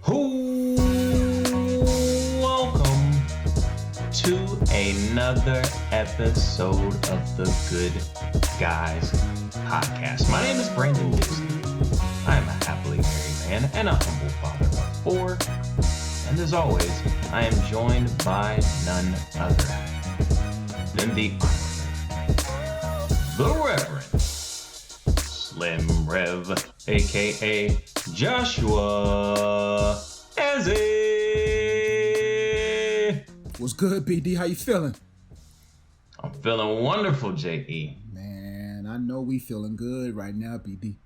Welcome to another episode of the Good Guys Podcast. My name is Brandon Dixon. I am a happily married man and a humble father of four. And as always, I am joined by none other than the Reverend Slim Rev, aka Joshua Ezzy. What's good, BD? How you feeling? I'm feeling wonderful, JE. Man, I know we feeling good right now, BD.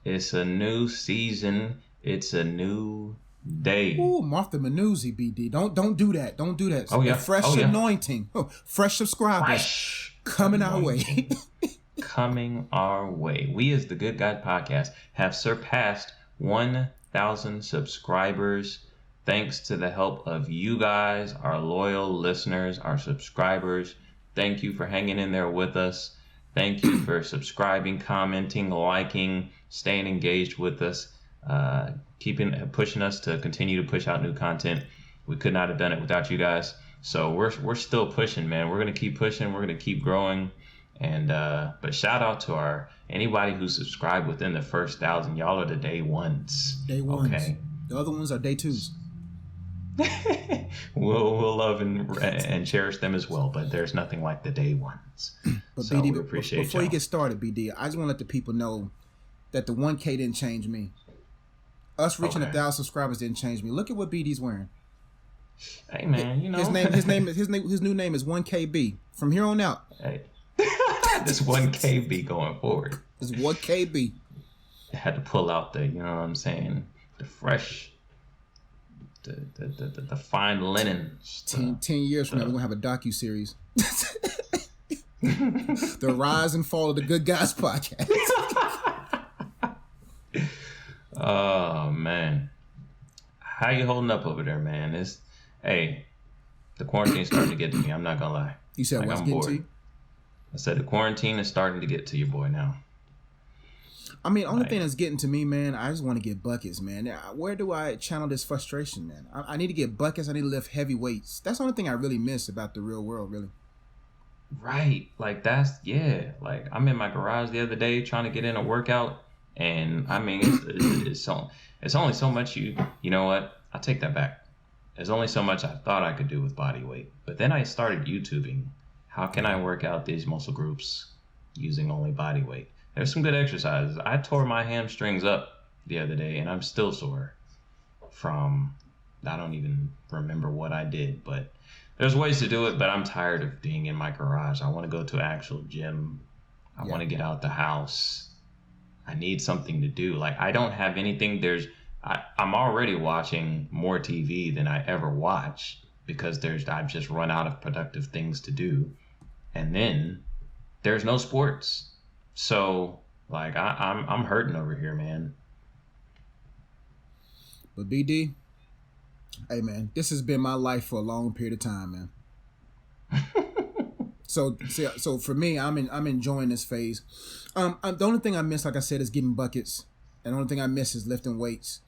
It's a new season. It's a new day. Ooh, Martha Manuzzi, BD. Don't do that. Don't do that. Oh, yeah. Fresh anointing. Oh, fresh subscribers coming our way. Coming our way. We as the Good Guy Podcast have surpassed 1,000 subscribers thanks to the help of you guys, our loyal listeners, our subscribers. Thank you for hanging in there with us. Thank you for subscribing, commenting, liking, staying engaged with us, pushing us to continue to push out new content. We could not have done it without you guys. So we're still pushing, man. We're gonna keep pushing. We're gonna keep growing. And but shout out to anybody who subscribed within the first 1,000. Y'all are the day ones. Day ones. Okay. The other ones are day twos. we'll love and cherish them as well, but there's nothing like the day ones. But so BD, we appreciate before y'all. you get started, BD, I just want to let the people know that the 1K didn't change me. Us reaching 1,000 subscribers didn't change me. Look at what BD's wearing. Hey man, you know his new name is 1KB. From here on out. Hey. This 1KB going forward. It's 1KB. I had to pull out the, you know what I'm saying, the fresh, the fine linens. 10 years from now, we're going to have a docu-series. The Rise and Fall of the Good Guys Podcast. Oh, man. How you holding up over there, man? The quarantine's starting to get to me. I'm not going to lie. You said what's getting to you? I said the quarantine is starting to get to your boy now. I mean, only thing that's getting to me, man, I just want to get buckets, man. Where do I channel this frustration, man? I need to get buckets. I need to lift heavy weights. That's the only thing I really miss about the real world, really. Right. Like, like, I'm in my garage the other day trying to get in a workout. And, I mean, it's only so much you know what? I'll take that back. There's only so much I thought I could do with body weight. But then I started YouTubing. How can I work out these muscle groups using only body weight? There's some good exercises. I tore my hamstrings up the other day, and I'm still sore from, I don't even remember what I did, but there's ways to do it, but I'm tired of being in my garage. I want to go to an actual gym. I want to get out the house. I need something to do. Like, I don't have anything. I'm already watching more TV than I ever watch because I've just run out of productive things to do. And then there's no sports. So, like, I'm hurting over here, man. But BD, hey, man, this has been my life for a long period of time, man. So for me, I'm enjoying this phase. The only thing I miss, like I said, is getting buckets. And the only thing I miss is lifting weights.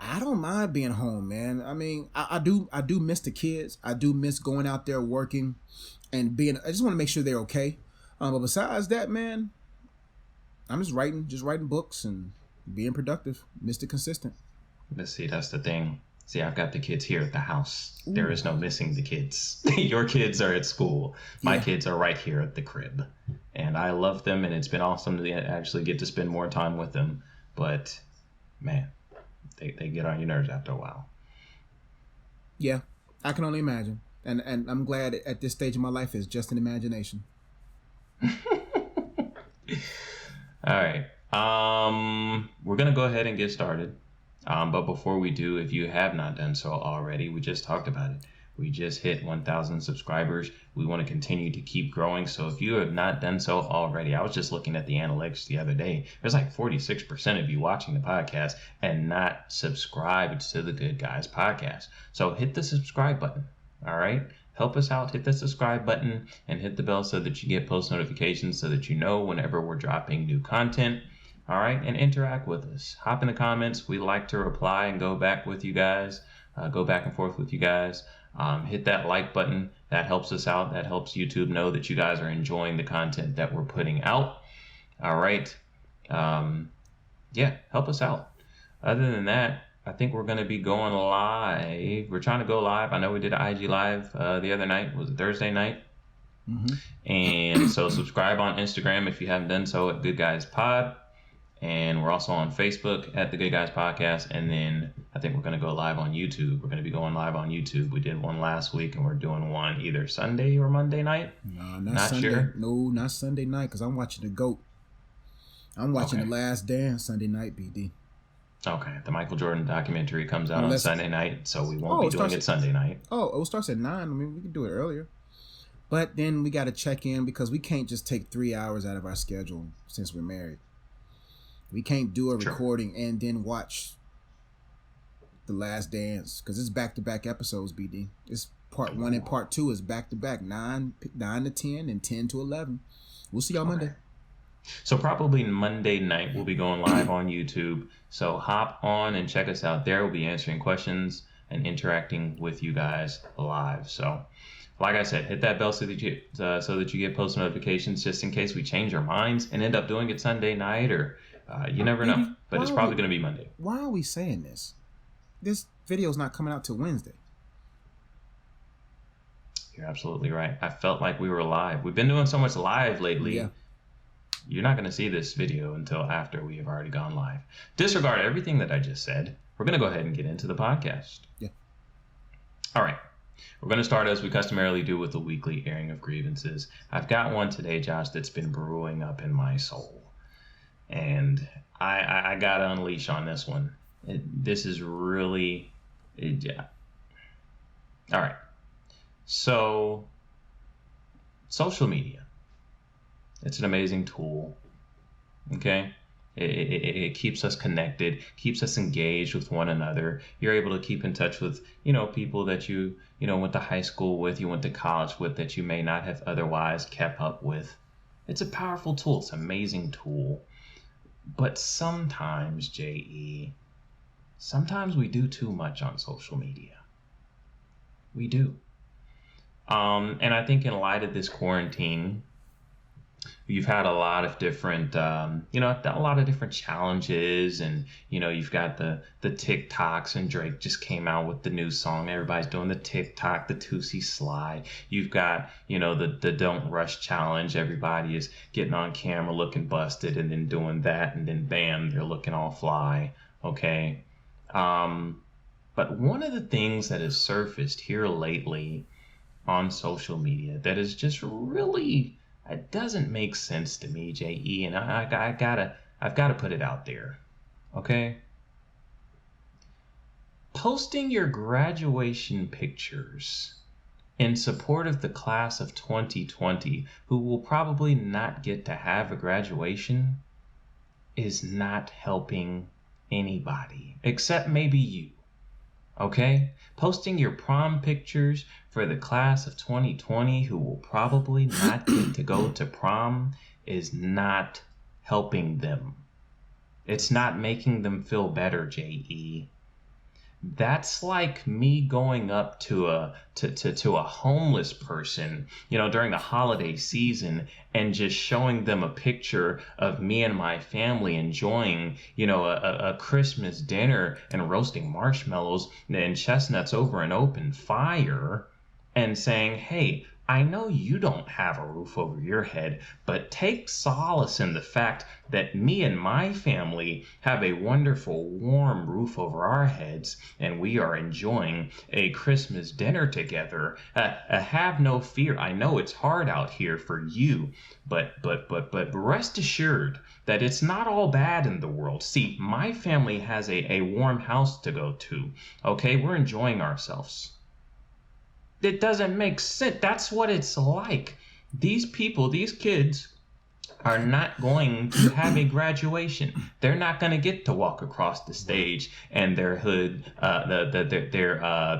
I don't mind being home, man. I mean, I do miss the kids. I do miss going out there working and I just want to make sure they're okay. But besides that, man, I'm just writing books and being productive, Mr. Consistent. But see, that's the thing. See, I've got the kids here at the house. Ooh. There is no missing the kids. Your kids are at school. My kids are right here at the crib. And I love them, and it's been awesome to actually get to spend more time with them. But, man, they get on your nerves after a while. Yeah, I can only imagine. And I'm glad at this stage of my life it's just an imagination. All right. We're going to go ahead and get started. But before we do, if you have not done so already, we just talked about it. We just hit 1,000 subscribers. We want to continue to keep growing. So if you have not done so already, I was just looking at the analytics the other day. There's like 46% of you watching the podcast and not subscribed to the Good Guys Podcast. So hit the subscribe button. All right. Help us out. Hit the subscribe button and hit the bell so that you get post notifications so that you know whenever we're dropping new content. All right, and interact with us. Hop in the comments. We like to reply and go back with you guys, go back and forth with you guys. Hit that like button. That helps us out. That helps YouTube know that you guys are enjoying the content that we're putting out. All right. Yeah, help us out. Other than that, I think we're going to be going live. We're trying to go live. I know we did an IG live the other night. Was it Thursday night? Mm-hmm. And so subscribe on Instagram if you haven't done so at Good Guys Pod. And we're also on Facebook at the Good Guys Podcast. And then I think we're going to go live on YouTube. We're going to be going live on YouTube. We did one last week, and we're doing one either Sunday or Monday night. No, not Sunday. Sure. No, not Sunday night, because I'm watching the GOAT. I'm watching The Last Dance Sunday night, BD. Okay, the Michael Jordan documentary comes out on Sunday night, so we won't be doing it Sunday night. Oh, it starts at 9. I mean, we can do it earlier. But then we got to check in because we can't just take 3 hours out of our schedule since we're married. We can't do a recording and then watch The Last Dance because it's back-to-back episodes, BD. It's part 1 and part 2 is back-to-back, 9 to 10 and 10 to 11. We'll see y'all Monday. So probably Monday night we'll be going live on YouTube. So hop on and check us out there. We'll be answering questions and interacting with you guys live. So like I said, hit that bell so that you get post notifications just in case we change our minds and end up doing it Sunday night or you never know. But it's probably going to be Monday. Why are we saying this? This video's not coming out till Wednesday. You're absolutely right. I felt like we were live. We've been doing so much live lately. Yeah. You're not going to see this video until after we have already gone live. Disregard everything that I just said. We're going to go ahead and get into the podcast. Yeah. All right. We're going to start as we customarily do with the weekly airing of grievances. I've got one today, Josh, that's been brewing up in my soul. And I got to unleash on this one. This is really... yeah. All right. So, social media. It's an amazing tool, okay? It keeps us connected, keeps us engaged with one another. You're able to keep in touch with, people that you went to high school with, you went to college with, that you may not have otherwise kept up with. It's a powerful tool. It's an amazing tool. But sometimes, sometimes we do too much on social media. We do. And I think in light of this quarantine, you've had a lot of different, a lot of different challenges, and you've got the TikToks, and Drake just came out with the new song. Everybody's doing the TikTok, the Tootsie Slide. You've got, the Don't Rush challenge. Everybody is getting on camera looking busted, and then doing that, and then bam, they're looking all fly. Okay, but one of the things that has surfaced here lately on social media that is just really, it doesn't make sense to me, J.E., and I've got to put it out there, okay? Posting your graduation pictures in support of the class of 2020, who will probably not get to have a graduation, is not helping anybody, except maybe you, okay? Posting your prom pictures for the class of 2020 who will probably not get to go to prom is not helping them. It's not making them feel better, J.E. That's like me going up to a homeless person, during the holiday season, and just showing them a picture of me and my family enjoying, a Christmas dinner and roasting marshmallows and chestnuts over an open fire, and saying, hey, I know you don't have a roof over your head, but take solace in the fact that me and my family have a wonderful warm roof over our heads, and we are enjoying a Christmas dinner together. Have no fear. I know it's hard out here for you, but rest assured that it's not all bad in the world. See, my family has a warm house to go to. Okay, we're enjoying ourselves. It doesn't make sense. That's what it's like. These people, these kids, are not going to have a graduation. They're not going to get to walk across the stage and their hood,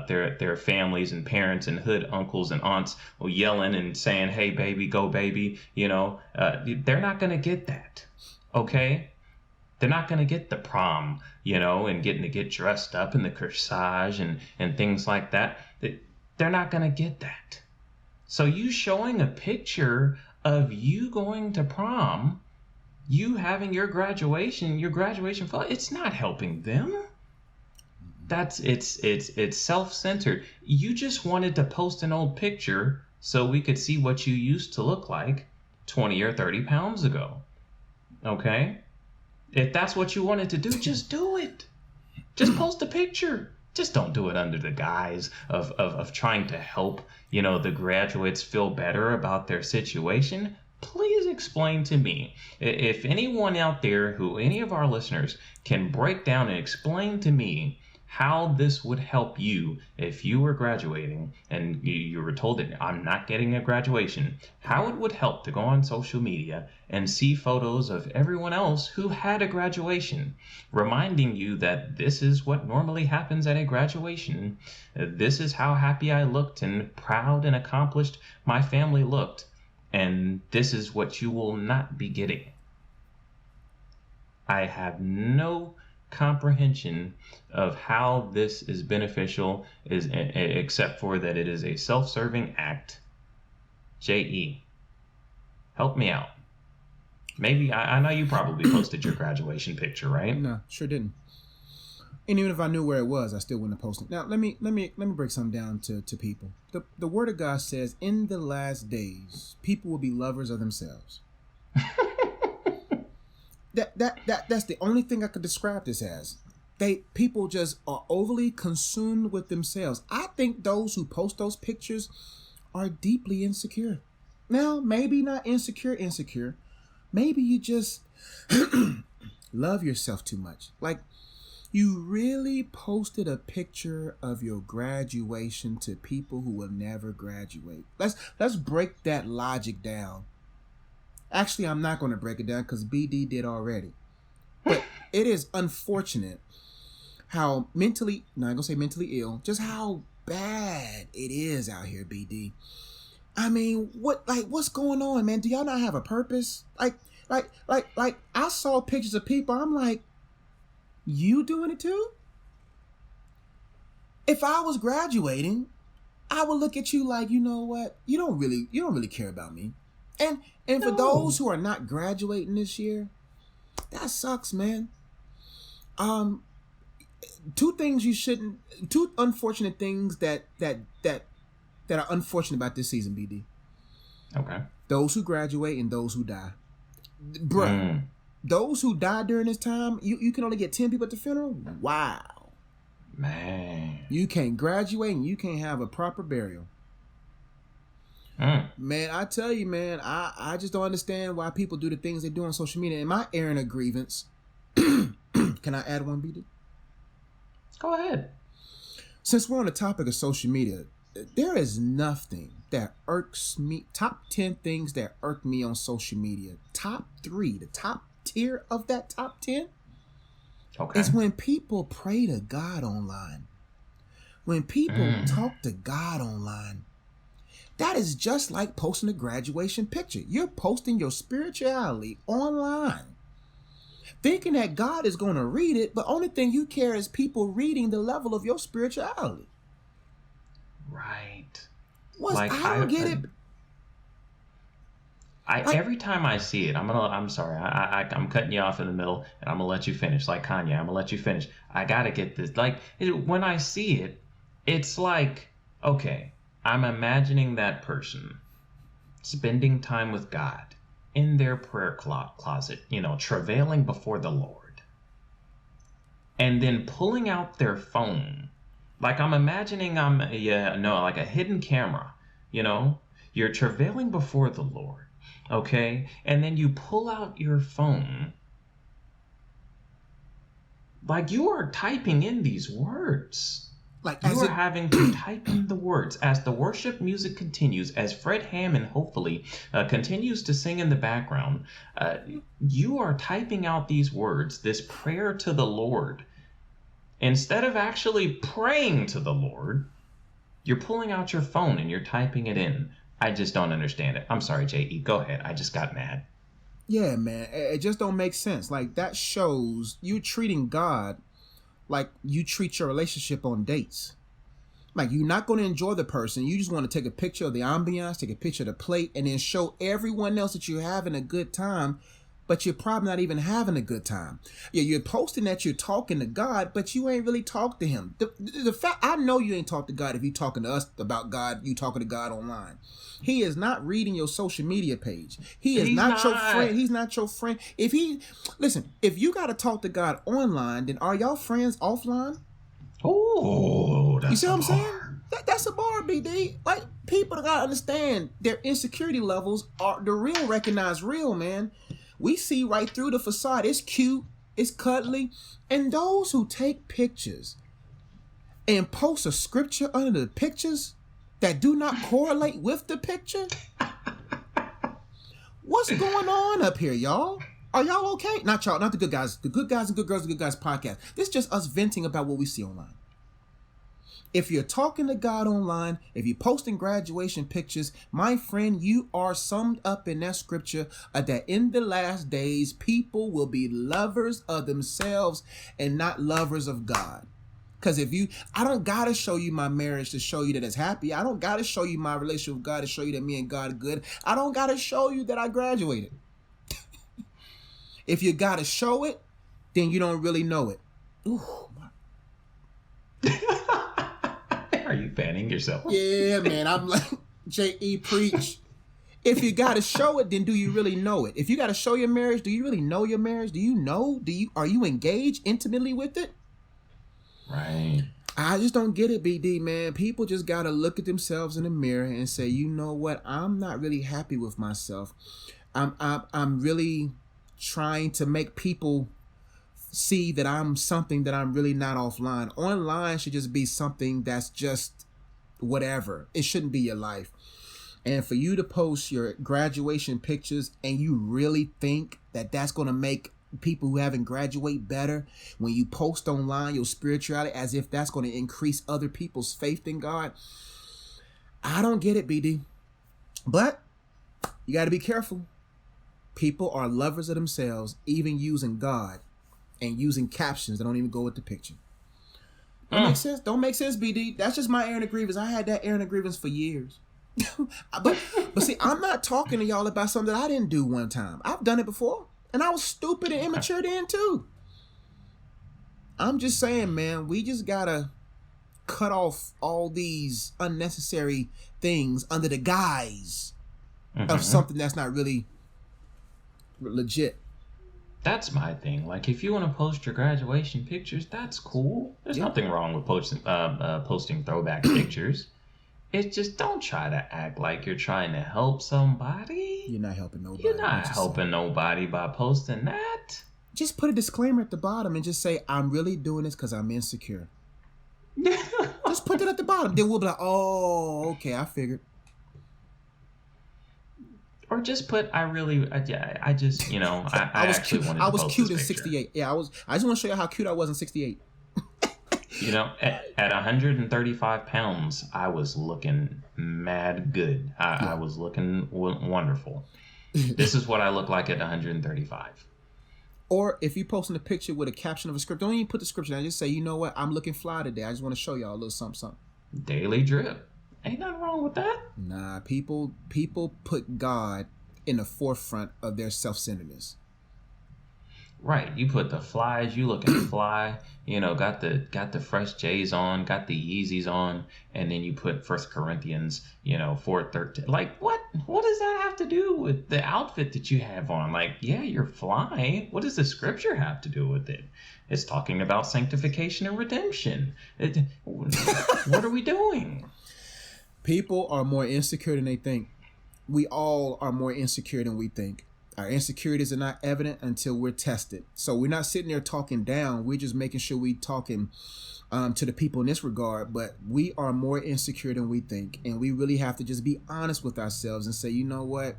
their families and parents and hood uncles and aunts yelling and saying, "Hey, baby, go, baby." They're not going to get that. Okay. They're not going to get the prom, and getting to get dressed up in the corsage and things like that. They're not going to get that. So you showing a picture of you going to prom, you having your graduation photo, it's not helping them. It's self-centered. You just wanted to post an old picture so we could see what you used to look like 20 or 30 pounds ago. Okay? If that's what you wanted to do, just do it. Just post a picture. Just don't do it under the guise of trying to help, the graduates feel better about their situation. Please explain to me. If anyone out there any of our listeners can break down and explain to me how this would help you if you were graduating and you were told that I'm not getting a graduation, how it would help to go on social media and see photos of everyone else who had a graduation, reminding you that this is what normally happens at a graduation. This is how happy I looked and proud and accomplished my family looked, and this is what you will not be getting. I have no comprehension of how this is beneficial except for that it is a self-serving act. JE, help me out. Maybe I know you probably posted your graduation picture, right? No, sure didn't. And even if I knew where it was, I still wouldn't have posted. Now let me break something down to people. The Word of God says, in the last days, people will be lovers of themselves. That's the only thing I could describe this as. People just are overly consumed with themselves. I think those who post those pictures are deeply insecure. Now, maybe not insecure. Maybe you just love yourself too much. Like, you really posted a picture of your graduation to people who will never graduate. Let's break that logic down. Actually, I'm not going to break it down because BD did already. But it is unfortunate how I'm not going to say mentally ill, just how bad it is out here, BD. I mean, what's going on, man? Do y'all not have a purpose? Like, I saw pictures of people. I'm like, you doing it too? If I was graduating, I would look at you like, you know what? You don't really care about me. And for those who are not graduating this year, that sucks, man. Two unfortunate things that are unfortunate about this season, BD. Okay. Those who graduate and those who die. Bruh, those who die during this time, you can only get 10 people at the funeral? Wow. Man. You can't graduate and you can't have a proper burial. Man, I tell you, man, I just don't understand why people do the things they do on social media. Am I airing a grievance? Can I add one, BD? Go ahead. Since we're on the topic of social media, there is nothing that irks me. Top 10 things that irk me on social media. Top 3, the top tier of that top 10 is when people pray to God online. When people talk to God online. That is just like posting a graduation picture. You're posting your spirituality online, thinking that God is going to read it, but only thing you care is people reading the level of your spirituality. Right. I don't get it. Every time I see it, I'm sorry, I'm cutting you off in the middle, and I'm gonna let you finish. Like Kanye, I'm gonna let you finish. I gotta get this. When I see it, it's like, okay, I'm imagining that person spending time with God in their prayer closet, travailing before the Lord, and then pulling out their phone. Like I'm imagining like a hidden camera, you're travailing before the Lord, okay? And then you pull out your phone, like you are typing in these words. Like you are having to type in the words as the worship music continues, as Fred Hammond hopefully continues to sing in the background. You are typing out these words, this prayer to the Lord. Instead of actually praying to the Lord, you're pulling out your phone and you're typing it in. I just don't understand it. I'm sorry, J.E. Go ahead. I just got mad. Yeah, man, it just don't make sense. Like, that shows you treating God like you treat your relationship on dates. Like, you're not going to enjoy the person. You just want to take a picture of the ambiance, take a picture of the plate, and then show everyone else that you're having a good time, but you're probably not even having a good time. Yeah, you're posting that you're talking to God, but you ain't really talked to him. The fact, I know you ain't talked to God if you talking to us about God, you talking to God online. He is not reading your social media page. He is not your friend. He's not your friend. If you got to talk to God online, then are y'all friends offline? Oh, that's you see what I'm bar. saying? That's a bar, BD. Like, people gotta understand their insecurity levels are the real recognize real, man. We see right through the facade. It's cute, it's cuddly, and those who take pictures and post a scripture under the pictures that do not correlate with the picture. What's going on up here, y'all? Are y'all okay? Not y'all, not the good guys. The good guys and good girls, the good guys podcast. This is just us venting about what we see online. If you're talking to God online, if you're posting graduation pictures, my friend, you are summed up in that scripture that in the last days, people will be lovers of themselves and not lovers of God. Because I don't got to show you my marriage to show you that it's happy. I don't got to show you my relationship with God to show you that me and God are good. I don't got to show you that I graduated. If you got to show it, then you don't really know it. Ooh, Are you fanning yourself? yeah, man. I'm like, J.E. preach. If you got to show it, then do you really know it? If you got to show your marriage, do you really know your marriage? Do you know? Are you engaged intimately with it? Right. I just don't get it, BD, man. People just got to look at themselves in the mirror and say, you know what? I'm not really happy with myself. I'm really trying to make people see that I'm something that I'm really not offline. Online should just be something that's just whatever. It shouldn't be your life. And for you to post your graduation pictures and you really think that that's going to make people who haven't graduated better, when you post online your spirituality as if that's going to increase other people's faith in God, I don't get it, BD. But you got to be careful. People are lovers of themselves, even using God and using captions that don't even go with the picture. Don't make sense. Don't make sense, BD. That's just my Aaron of Grievance. I had that Aaron of Grievance for years. but see, I'm not talking to y'all about something that I didn't do one time. I've done it before, and I was stupid and immature then too. I'm just saying, man, we just gotta cut off all these unnecessary things under the guise of something that's not really legit. That's my thing. Like, if you want to post your graduation pictures, that's cool. There's nothing wrong with posting throwback pictures. It's just, don't try to act like you're trying to help somebody. You're not helping nobody. You're not helping nobody by posting that. Just put a disclaimer at the bottom and just say, I'm really doing this because I'm insecure. Just put it at the bottom. Then we'll be like, oh, okay, I figured. Or just put, I just, I was actually cute. I was cute in 68. Yeah, I just want to show you how cute I was in 68. At 135 pounds, I was looking mad good. I was looking wonderful. This is what I look like at 135. Or if you posting a picture with a caption of a script, don't even put the scripture down. Just say, you know what, I'm looking fly today. I just want to show y'all a little something. Daily drip. Ain't nothing wrong with that. Nah, people put God in the forefront of their self-centeredness. Right, you put the flies, you looking fly, got the fresh J's on, got the Yeezys on, and then you put 1 Corinthians, 4:13. Like, what does that have to do with the outfit that you have on? Like, yeah, you're flying. What does the scripture have to do with it? It's talking about sanctification and redemption. What are we doing? People are more insecure than they think. We all are more insecure than we think. Our insecurities are not evident until we're tested. So we're not sitting there talking down. We're just making sure we talking to the people in this regard. But we are more insecure than we think. And we really have to just be honest with ourselves and say, you know what?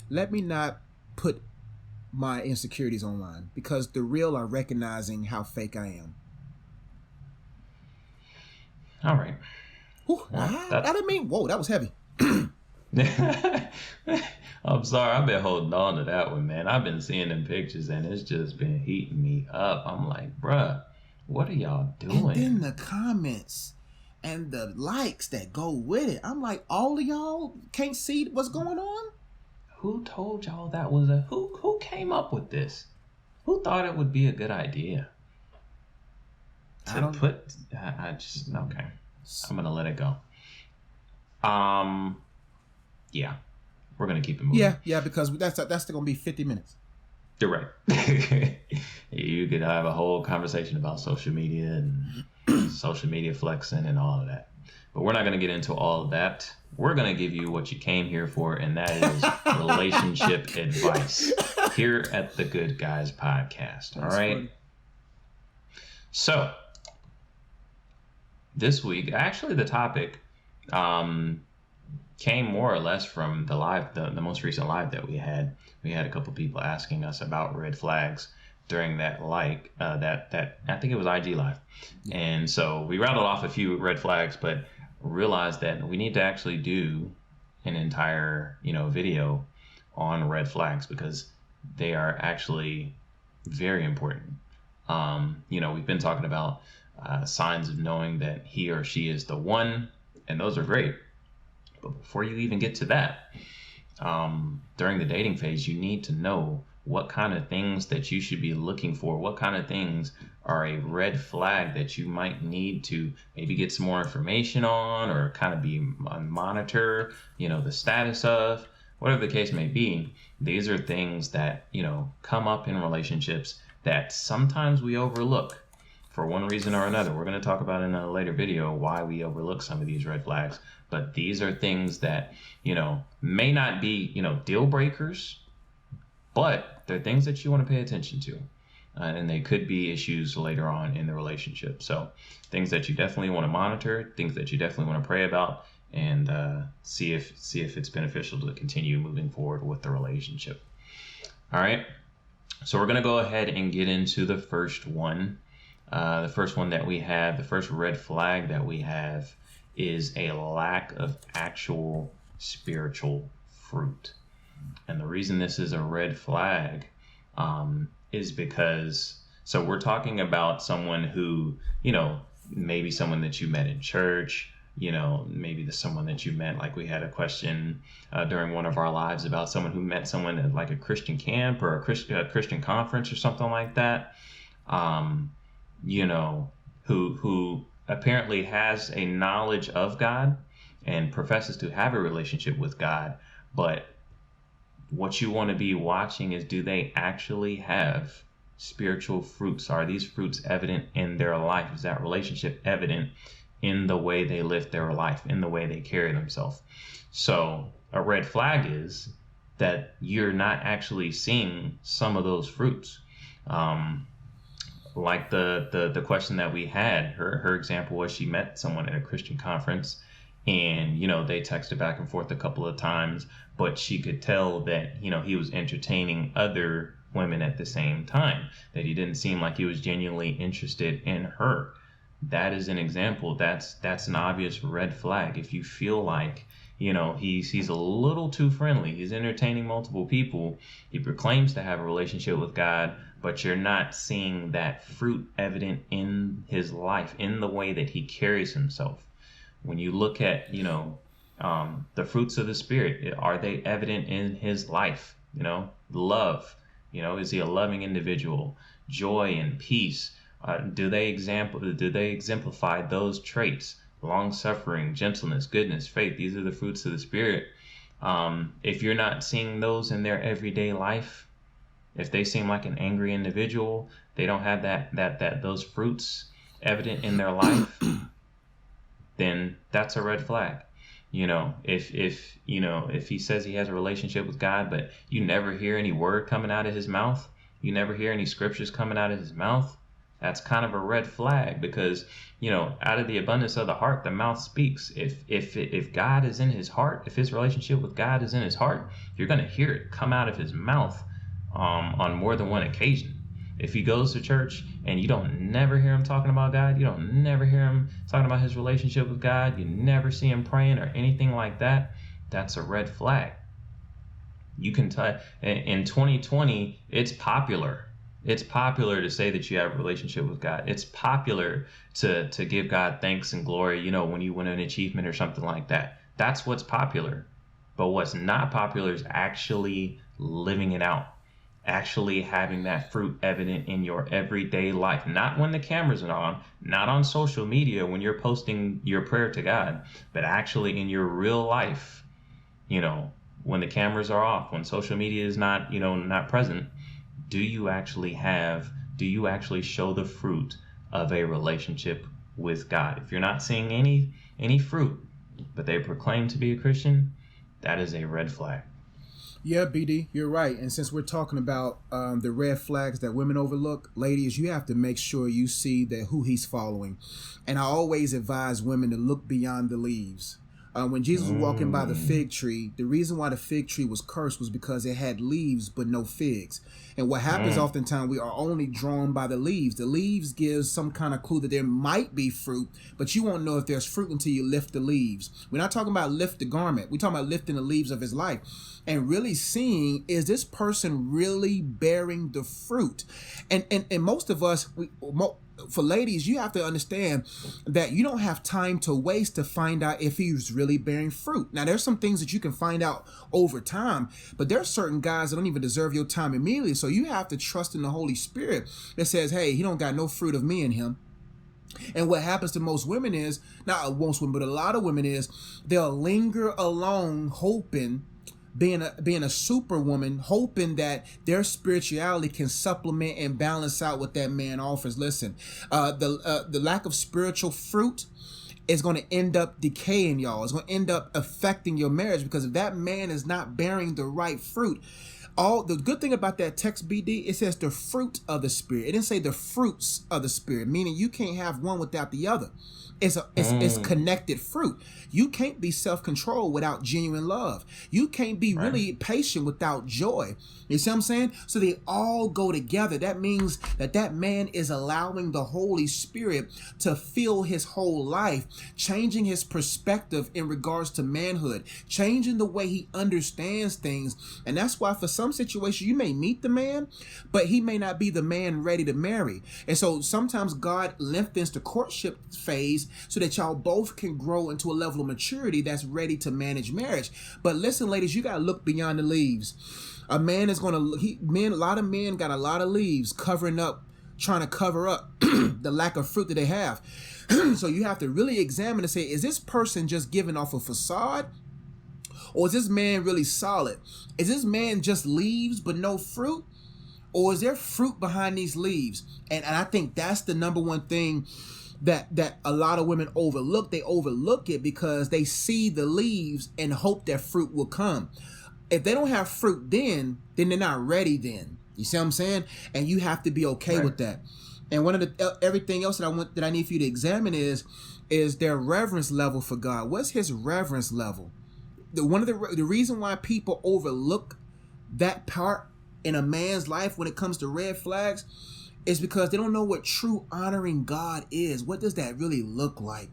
Let me not put my insecurities online. Because the real are recognizing how fake I am. All right. Whew, I didn't mean, whoa, that was heavy. I'm sorry, I've been holding on to that one, man. I've been seeing them pictures and it's just been heating me up. I'm like, bruh, what are y'all And then doing? the comments and the likes that go with it. I'm like, all of y'all can't see what's going on? Who told y'all that was who came up with this? Who thought it would be a good idea I to don't put I just okay. I'm gonna let it go. Yeah. We're gonna keep it moving. Yeah, because that's gonna be 50 minutes. You're right. You could have a whole conversation about social media and social media flexing and all of that. But we're not going to get into all of that. We're going to give you what you came here for, and that is relationship advice here at the Good Guys Podcast. All right. Funny. So this week, actually, the topic came more or less from the most recent live that we had. We had a couple people asking us about red flags during that that I think it was IG live. Yeah. And so we rattled off a few red flags, but realized that we need to actually do an entire, video on red flags because they are actually very important. We've been talking about signs of knowing that he or she is the one, and those are great. But before you even get to that, during the dating phase, you need to know what kind of things that you should be looking for. What kind of things are a red flag that you might need to maybe get some more information on or kind of be monitor, the status of, whatever the case may be. These are things that, come up in relationships that sometimes we overlook for one reason or another. We're going to talk about in a later video why we overlook some of these red flags. But these are things that, may not be, deal breakers, but they're things that you want to pay attention to. And they could be issues later on in the relationship. So things that you definitely want to monitor, things that you definitely want to pray about, and see if it's beneficial to continue moving forward with the relationship. All right. So we're going to go ahead and get into the first one. The first one that we have, the first red flag that we have is a lack of actual spiritual fruit. And the reason this is a red flag is because, so we're talking about someone who, maybe someone that you met in church, maybe someone that you met, like we had a question during one of our lives about someone who met someone at like a Christian camp or a Christian conference or something like that, who apparently has a knowledge of God and professes to have a relationship with God, but what you want to be watching is, do they actually have spiritual fruits? Are these fruits evident in their life? Is that relationship evident in the way they live their life, in the way they carry themselves? So a red flag is that you're not actually seeing some of those fruits. Like the question that we had, her example was she met someone at a Christian conference, and they texted back and forth a couple of times, but she could tell that he was entertaining other women at the same time, that he didn't seem like he was genuinely interested in her. That is an example. That's an obvious red flag. If you feel like he's a little too friendly, he's entertaining multiple people, he proclaims to have a relationship with God, but you're not seeing that fruit evident in his life, in the way that he carries himself. When you look at, the fruits of the Spirit, are they evident in his life? Love, is he a loving individual? Joy and peace, do they exemplify those traits? Long-suffering, gentleness, goodness, faith, these are the fruits of the Spirit. If you're not seeing those in their everyday life, if they seem like an angry individual, they don't have those fruits evident in their life, then that's a red flag. If he says he has a relationship with God, but you never hear any word coming out of his mouth, you never hear any scriptures coming out of his mouth, that's kind of a red flag, because out of the abundance of the heart the mouth speaks. If God is in his heart, if his relationship with God is in his heart, you're going to hear it come out of his mouth on more than one occasion. If he goes to church and you don't never hear him talking about God, you don't never hear him talking about his relationship with God, you never see him praying or anything like that, that's a red flag. You can tell in 2020, it's popular. It's popular to say that you have a relationship with God. It's popular to give God thanks and glory, when you win an achievement or something like that. That's what's popular. But what's not popular is actually living it out, actually having that fruit evident in your everyday life. Not when the cameras are on, not on social media when you're posting your prayer to God, but actually in your real life, when the cameras are off, when social media is not present. Do you actually show the fruit of a relationship with God? If you're not seeing any fruit, but they proclaim to be a Christian, that is a red flag. Yeah, BD, you're right. And since we're talking about the red flags that women overlook, ladies, you have to make sure you see that who he's following. And I always advise women to look beyond the leaves. When Jesus was walking by the fig tree, the reason why the fig tree was cursed was because it had leaves but no figs. And what happens oftentimes, we are only drawn by the leaves. The leaves gives some kind of clue that there might be fruit, but you won't know if there's fruit until you lift the leaves. We're not talking about lift the garment. We're talking about lifting the leaves of his life and really seeing, is this person really bearing the fruit? And most of us, for ladies, you have to understand that you don't have time to waste to find out if he's really bearing fruit. Now, there's some things that you can find out over time, but there's certain guys that don't even deserve your time immediately. So you have to trust in the Holy Spirit that says, hey, he don't got no fruit of me in him. And what happens to most women is, not most women, but a lot of women is, they'll linger along hoping, being a superwoman, hoping that their spirituality can supplement and balance out what that man offers. Listen, the lack of spiritual fruit is going to end up decaying y'all. It's going to end up affecting your marriage, because if that man is not bearing the right fruit, the good thing about that text, BD, it says the fruit of the Spirit. It didn't say the fruits of the Spirit, meaning you can't have one without the other. It's connected fruit. You can't be self-controlled without genuine love. You can't be really patient without joy. You see what I'm saying? So they all go together. That means that man is allowing the Holy Spirit to fill his whole life, changing his perspective in regards to manhood, changing the way he understands things. And that's why for some situations you may meet the man, but he may not be the man ready to marry. And so sometimes God lengthens the courtship phase so that y'all both can grow into a level of maturity that's ready to manage marriage. But listen, ladies, you got to look beyond the leaves. A man is going to, a lot of men got a lot of leaves trying to cover up the lack of fruit that they have. So you have to really examine and say, is this person just giving off a facade? Or is this man really solid? Is this man just leaves but no fruit? Or is there fruit behind these leaves? And I think that's the number one thing that a lot of women overlook. They overlook it because they see the leaves and hope that fruit will come. If they don't have fruit then they're not ready then. You see what I'm saying? And you have to be okay with that. And one of the everything else that I need for you to examine is their reverence level for God. What's his reverence level? The reason why people overlook that part in a man's life when it comes to red flags is because they don't know what true honoring God is. What does that really look like?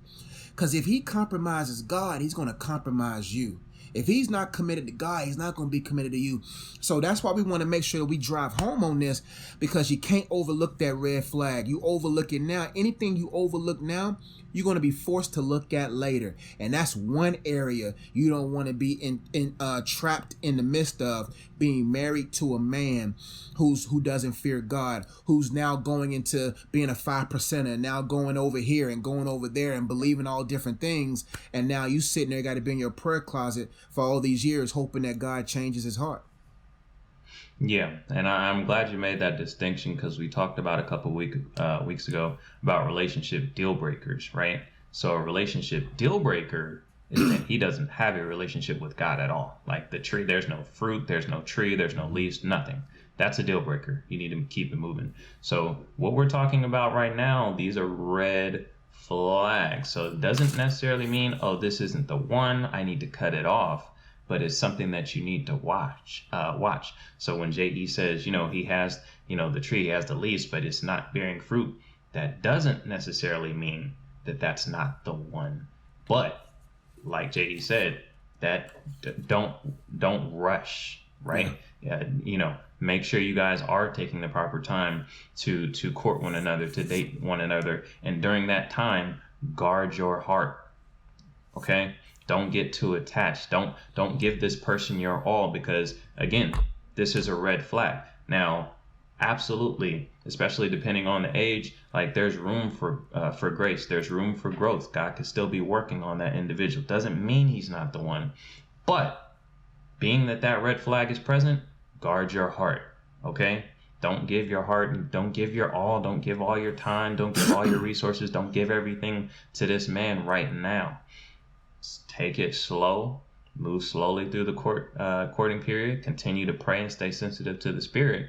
Because if he compromises God, he's going to compromise you. If he's not committed to God, he's not going to be committed to you. So that's why we want to make sure that we drive home on this, because you can't overlook that red flag. You overlook it now. Anything you overlook now, you're going to be forced to look at later. And that's one area you don't want to be trapped in the midst of, being married to a man who doesn't fear God, who's now going into being a 5%er, now going over here and going over there and believing all different things. And now you sitting there, got to be in your prayer closet for all these years, hoping that God changes his heart. Yeah, and I'm glad you made that distinction, because we talked about a couple weeks ago about relationship deal breakers, right? So a relationship deal breaker is that he doesn't have a relationship with God at all. Like the tree, there's no fruit, there's no tree, there's no leaves, nothing. That's a deal breaker. You need to keep it moving. So what we're talking about right now, these are red flags. So it doesn't necessarily mean, oh, this isn't the one, I need to cut it off. But it's something that you need to watch. So when J.E. says, he has, the tree, he has the leaves, but it's not bearing fruit, that doesn't necessarily mean that that's not the one. But like J.E. said, that don't rush, right? Yeah, make sure you guys are taking the proper time to court one another, to date one another, and during that time, guard your heart. Okay, don't get too attached. Don't give this person your all, because again, this is a red flag. Now, absolutely, especially depending on the age, like there's room for grace, there's room for growth. God could still be working on that individual. Doesn't mean he's not the one, but being that that red flag is present, guard your heart. Okay, don't give your heart, don't give your all, don't give all your time, don't give all your resources, don't give everything to this man right now. Take it slow, move slowly through the courting period, continue to pray and stay sensitive to the spirit,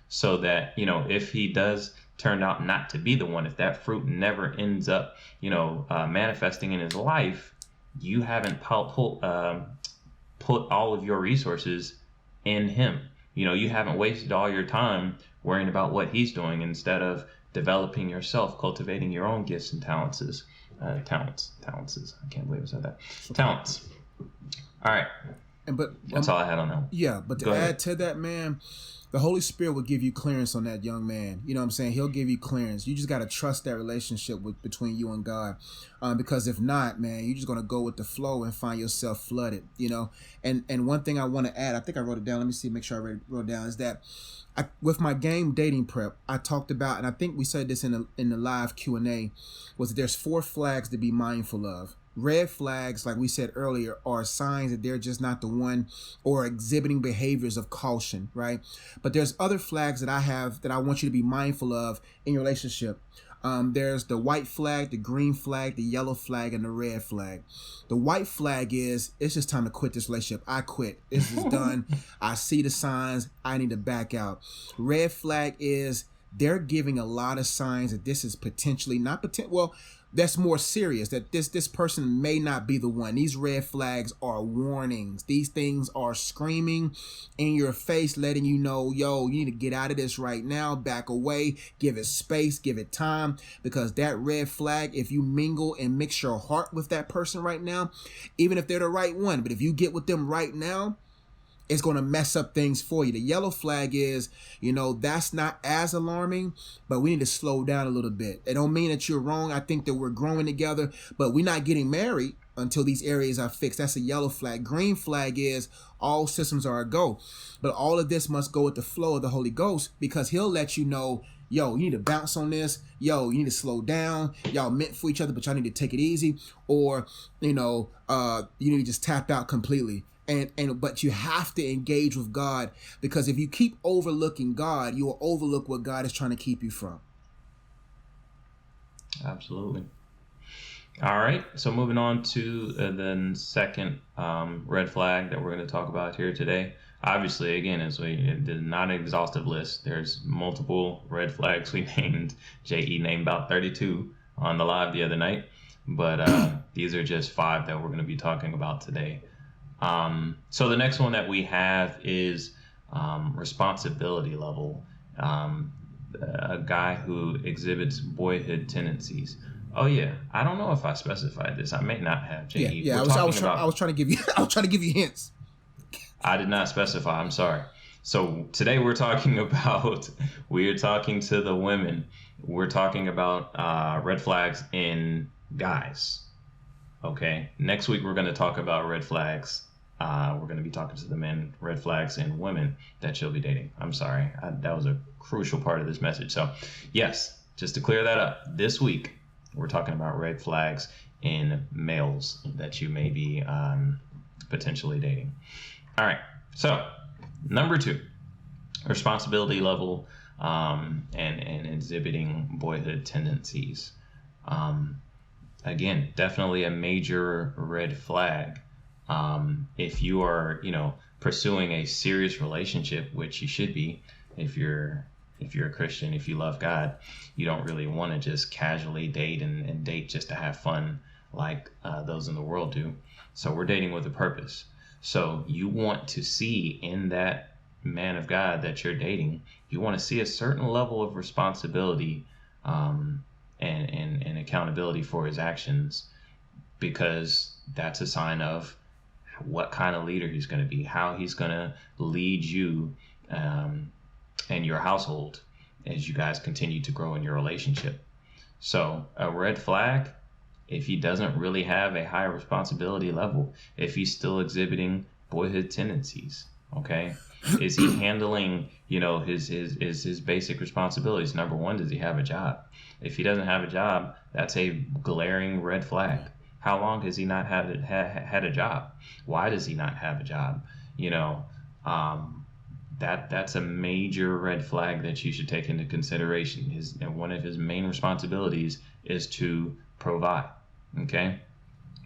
so that if he does turn out not to be the one, if that fruit never ends up manifesting in his life, you haven't put all of your resources in him. You haven't wasted all your time worrying about what he's doing, instead of developing yourself, cultivating your own gifts and talents. Talents. I can't believe I said that. Talents. All right. But that's all I had on that one. Yeah, but to add to that, man, the Holy Spirit will give you clearance on that young man. You know what I'm saying? He'll give you clearance. You just got to trust that relationship between you and God. Because if not, man, you're just going to go with the flow and find yourself flooded, And one thing I want to add, I think I wrote it down. Let me see, make sure I wrote it down, is that with my game dating prep, I talked about, and I think we said this in the live Q&A, was that there's 4 flags to be mindful of. Red flags, like we said earlier, are signs that they're just not the one, or exhibiting behaviors of caution, right? But there's other flags that I want you to be mindful of in your relationship. There's the white flag, the green flag, the yellow flag, and the red flag. The white flag is, it's just time to quit this relationship. I quit. This is done. I see the signs. I need to back out. Red flag is, they're giving a lot of signs that this is potentially that's more serious, that this person may not be the one. These red flags are warnings. These things are screaming in your face, letting you know, yo, you need to get out of this right now, back away, give it space, give it time, because that red flag, if you mingle and mix your heart with that person right now, even if they're the right one, but if you get with them right now, it's going to mess up things for you. The yellow flag is, that's not as alarming, but we need to slow down a little bit. It don't mean that you're wrong. I think that we're growing together, but we're not getting married until these areas are fixed. That's a yellow flag. Green flag is, all systems are a go. But all of this must go with the flow of the Holy Ghost, because he'll let you know, yo, you need to bounce on this. Yo, you need to slow down. Y'all meant for each other, but y'all need to take it easy. Or, you need to just tap out completely. But you have to engage with God, because if you keep overlooking God, you will overlook what God is trying to keep you from. Absolutely. All right. So moving on to the second red flag that we're going to talk about here today. Obviously, again, as we did not an exhaustive list, there's multiple red flags we named. JE named about 32 on the live the other night, but these are just 5 that we're going to be talking about today. So the next one that we have is responsibility level. A guy who exhibits boyhood tendencies. Oh yeah, I don't know if I specified this. I may not have. JE. Yeah. I was trying to give you hints. I did not specify. I'm sorry. So today we're talking to the women. We're talking about red flags in guys. Okay. Next week we're going to talk about red flags. We're going to be talking to the men, red flags in women that you'll be dating. I'm sorry. That was a crucial part of this message. So yes, just to clear that up, this week we're talking about red flags in males that you may be potentially dating. All right. So number 2, responsibility level and exhibiting boyhood tendencies. Again, definitely a major red flag. If you are, pursuing a serious relationship, which you should be, if you're a Christian, if you love God, you don't really want to just casually date and date just to have fun like those in the world do. So we're dating with a purpose. So you want to see in that man of God that you're dating, you want to see a certain level of responsibility and accountability for his actions, because that's a sign of what kind of leader he's going to be, how he's going to lead you and your household as you guys continue to grow in your relationship. So a red flag, if he doesn't really have a high responsibility level, if he's still exhibiting boyhood tendencies, okay? Is he handling, his basic responsibilities? Number one, does he have a job? If he doesn't have a job, that's a glaring red flag. How long has he not had a job? Why does he not have a job? That's a major red flag that you should take into consideration. One of his main responsibilities is to provide. Okay.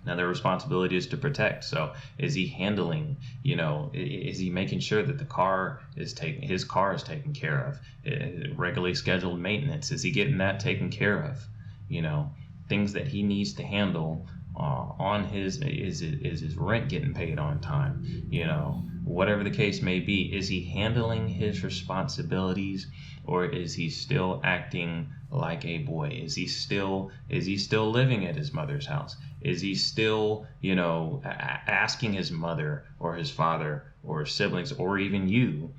Another responsibility is to protect. So is he handling, is he making sure that his car is taken care of? Regularly scheduled maintenance, is he getting that taken care of? Things that he needs to handle is his rent getting paid on time? Whatever the case may be, is he handling his responsibilities, or is he still acting like a boy? Is he still living at his mother's house? Is he still, asking his mother or his father or his siblings or even you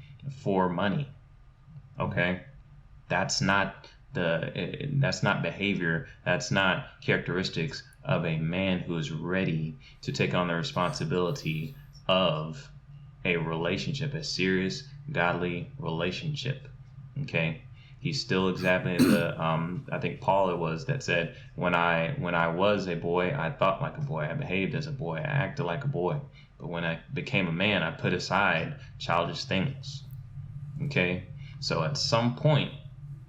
for money? Okay, that's not behavior. That's not characteristics of a man who is ready to take on the responsibility of a relationship, a serious, godly relationship. Okay, he's still examining I think Paul it was that said, when I was a boy, I thought like a boy, I behaved as a boy, I acted like a boy, but when I became a man, I put aside childish things. Okay, so at some point,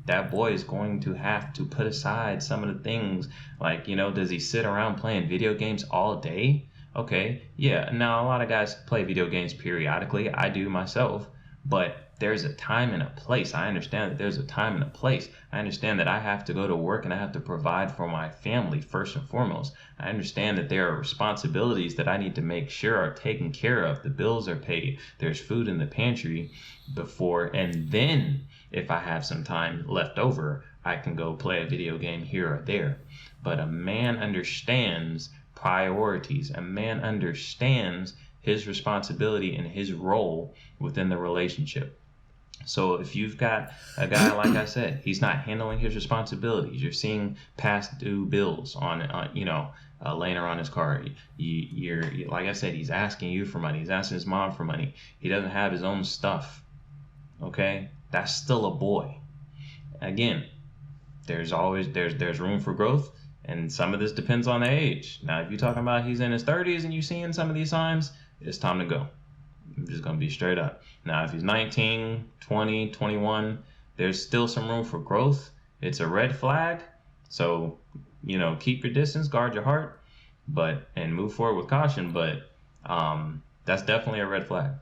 that boy is going to have to put aside some of the things, like, does he sit around playing video games all day? Okay, yeah, now a lot of guys play video games periodically. I do myself, but there's a time and a place. I understand that there's a time and a place. I understand that I have to go to work and I have to provide for my family first and foremost. I understand that there are responsibilities that I need to make sure are taken care of. The bills are paid. There's food in the pantry before, and then if I have some time left over, I can go play a video game here or there. But a man understands priorities. A man understands his responsibility and his role within the relationship. So if you've got a guy, like I said, he's not handling his responsibilities. You're seeing past due bills laying around his car. You're like I said, he's asking you for money. He's asking his mom for money. He doesn't have his own stuff. Okay, that's still a boy. Again, there's room for growth. And some of this depends on the age. Now, if you're talking about he's in his 30s and you're seeing some of these signs, it's time to go. I'm just going to be straight up. Now, if he's 19, 20, 21, there's still some room for growth. It's a red flag. So, keep your distance, guard your heart, and move forward with caution. But that's definitely a red flag.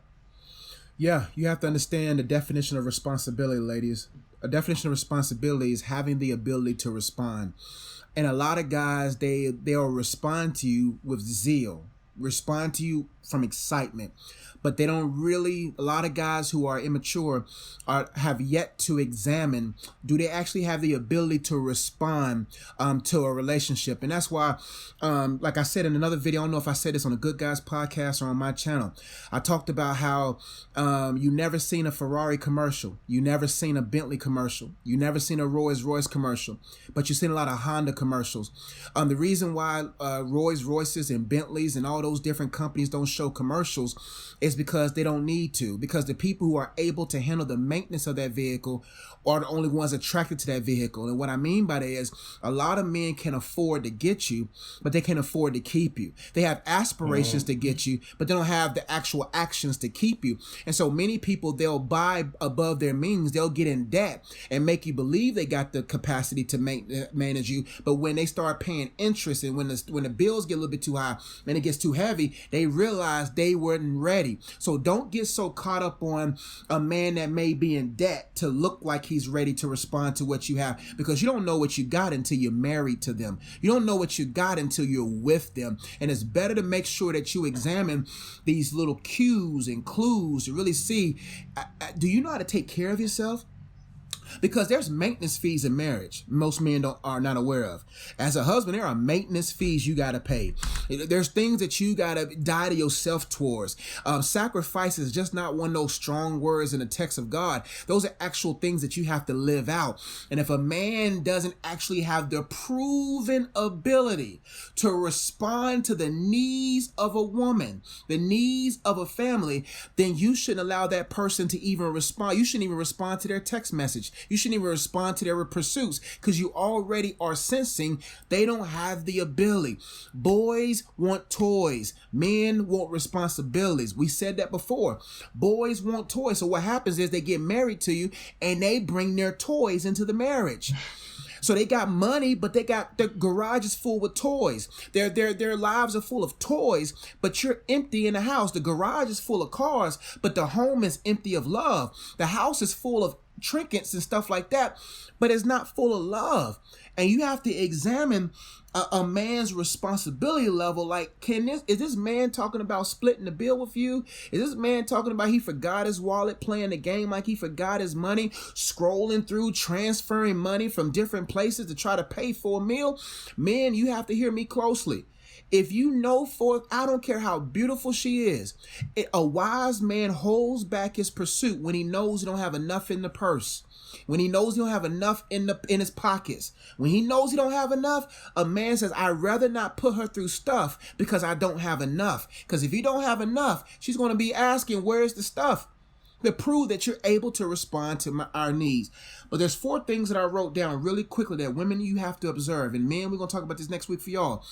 Yeah, you have to understand the definition of responsibility, ladies. A definition of responsibility is having the ability to respond. And a lot of guys, they'll respond to you with zeal, respond to you from excitement, but they don't really, a lot of guys who are immature have yet to examine, do they actually have the ability to respond to a relationship? And that's why, like I said in another video, I don't know if I said this on a Good Guys podcast or on my channel, I talked about how you never seen a Ferrari commercial, you never seen a Bentley commercial, you never seen a Rolls Royce commercial, but you've seen a lot of Honda commercials. The reason why Rolls Royces and Bentleys and all those different companies don't show commercials is because they don't need to, because the people who are able to handle the maintenance of that vehicle are the only ones attracted to that vehicle. And what I mean by that is a lot of men can afford to get you, but they can't afford to keep you. They have aspirations to get you, but they don't have the actual actions to keep you. And so many people, they'll buy above their means, they'll get in debt and make you believe they got the capacity to manage you. But when they start paying interest and when the bills get a little bit too high and it gets too heavy, they realize they weren't ready. So don't get so caught up on a man that may be in debt to look like he's ready to respond to what you have, because you don't know what you got until you're married to them. You don't know what you got until you're with them. And it's better to make sure that you examine these little cues and clues to really see, do you know how to take care of yourself? Because there's maintenance fees in marriage most men are not aware of. As a husband, there are maintenance fees you got to pay. There's things that you got to die to yourself towards. Sacrifice is just not one of those strong words in the text of God. Those are actual things that you have to live out. And if a man doesn't actually have the proven ability to respond to the needs of a woman, the needs of a family, then you shouldn't allow that person to even respond. You shouldn't even respond to their text message. You shouldn't even respond to their pursuits, because you already are sensing they don't have the ability. Boys want toys. Men want responsibilities. We said that before. Boys want toys. So what happens is they get married to you and they bring their toys into the marriage. So they got money, but they got the garage is full with toys. Their lives are full of toys, but you're empty in the house. The garage is full of cars, but the home is empty of love. The house is full of trinkets and stuff like that, but it's not full of love. And you have to examine a man's responsibility level. Like, is this man talking about splitting the bill with you? Is this man talking about he forgot his wallet, playing the game like he forgot his money, scrolling through, transferring money from different places to try to pay for a meal? Men, you have to hear me closely. If you know I don't care how beautiful she is, a wise man holds back his pursuit when he knows he don't have enough in the purse. When he knows he don't have enough in his pockets. When he knows he don't have enough, a man says, I'd rather not put her through stuff because I don't have enough. Because if you don't have enough, she's going to be asking, where's the stuff? To prove that you're able to respond to our needs. But there's 4 things that I wrote down really quickly that women, you have to observe. And men, we're going to talk about this next week for y'all.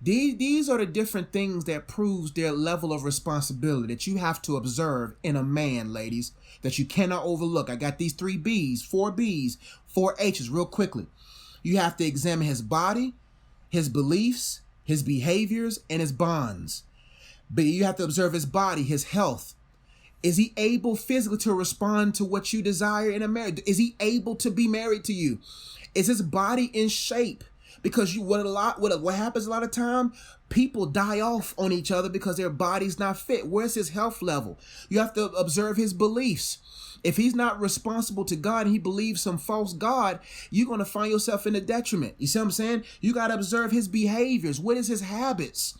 These are the different things that proves their level of responsibility that you have to observe in a man, ladies, that you cannot overlook. I got these 3 B's, 4 B's, 4 H's real quickly. You have to examine his body, his beliefs, his behaviors, and his bonds. But you have to observe his body, his health. Is he able physically to respond to what you desire in a marriage? Is he able to be married to you? Is his body in shape? Because what happens a lot of time, people die off on each other because their body's not fit. Where's his health level? You have to observe his beliefs. If he's not responsible to God and he believes some false God, you're going to find yourself in a detriment. You see what I'm saying? You got to observe his behaviors. What is his habits?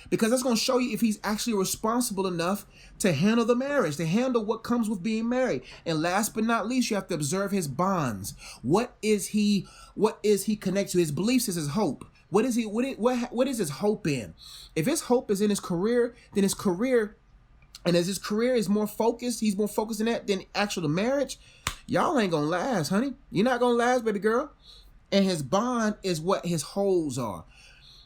Because that's going to show you if he's actually responsible enough to handle the marriage, to handle what comes with being married. And last but not least, you have to observe his bonds. What is he connected to? His beliefs is his hope. What is his hope in? If his hope is in his career, then his career, and as his career is more focused, he's more focused in that than actual marriage, y'all ain't gonna last, honey. You're not gonna last, baby girl. And his bond is what his holds are.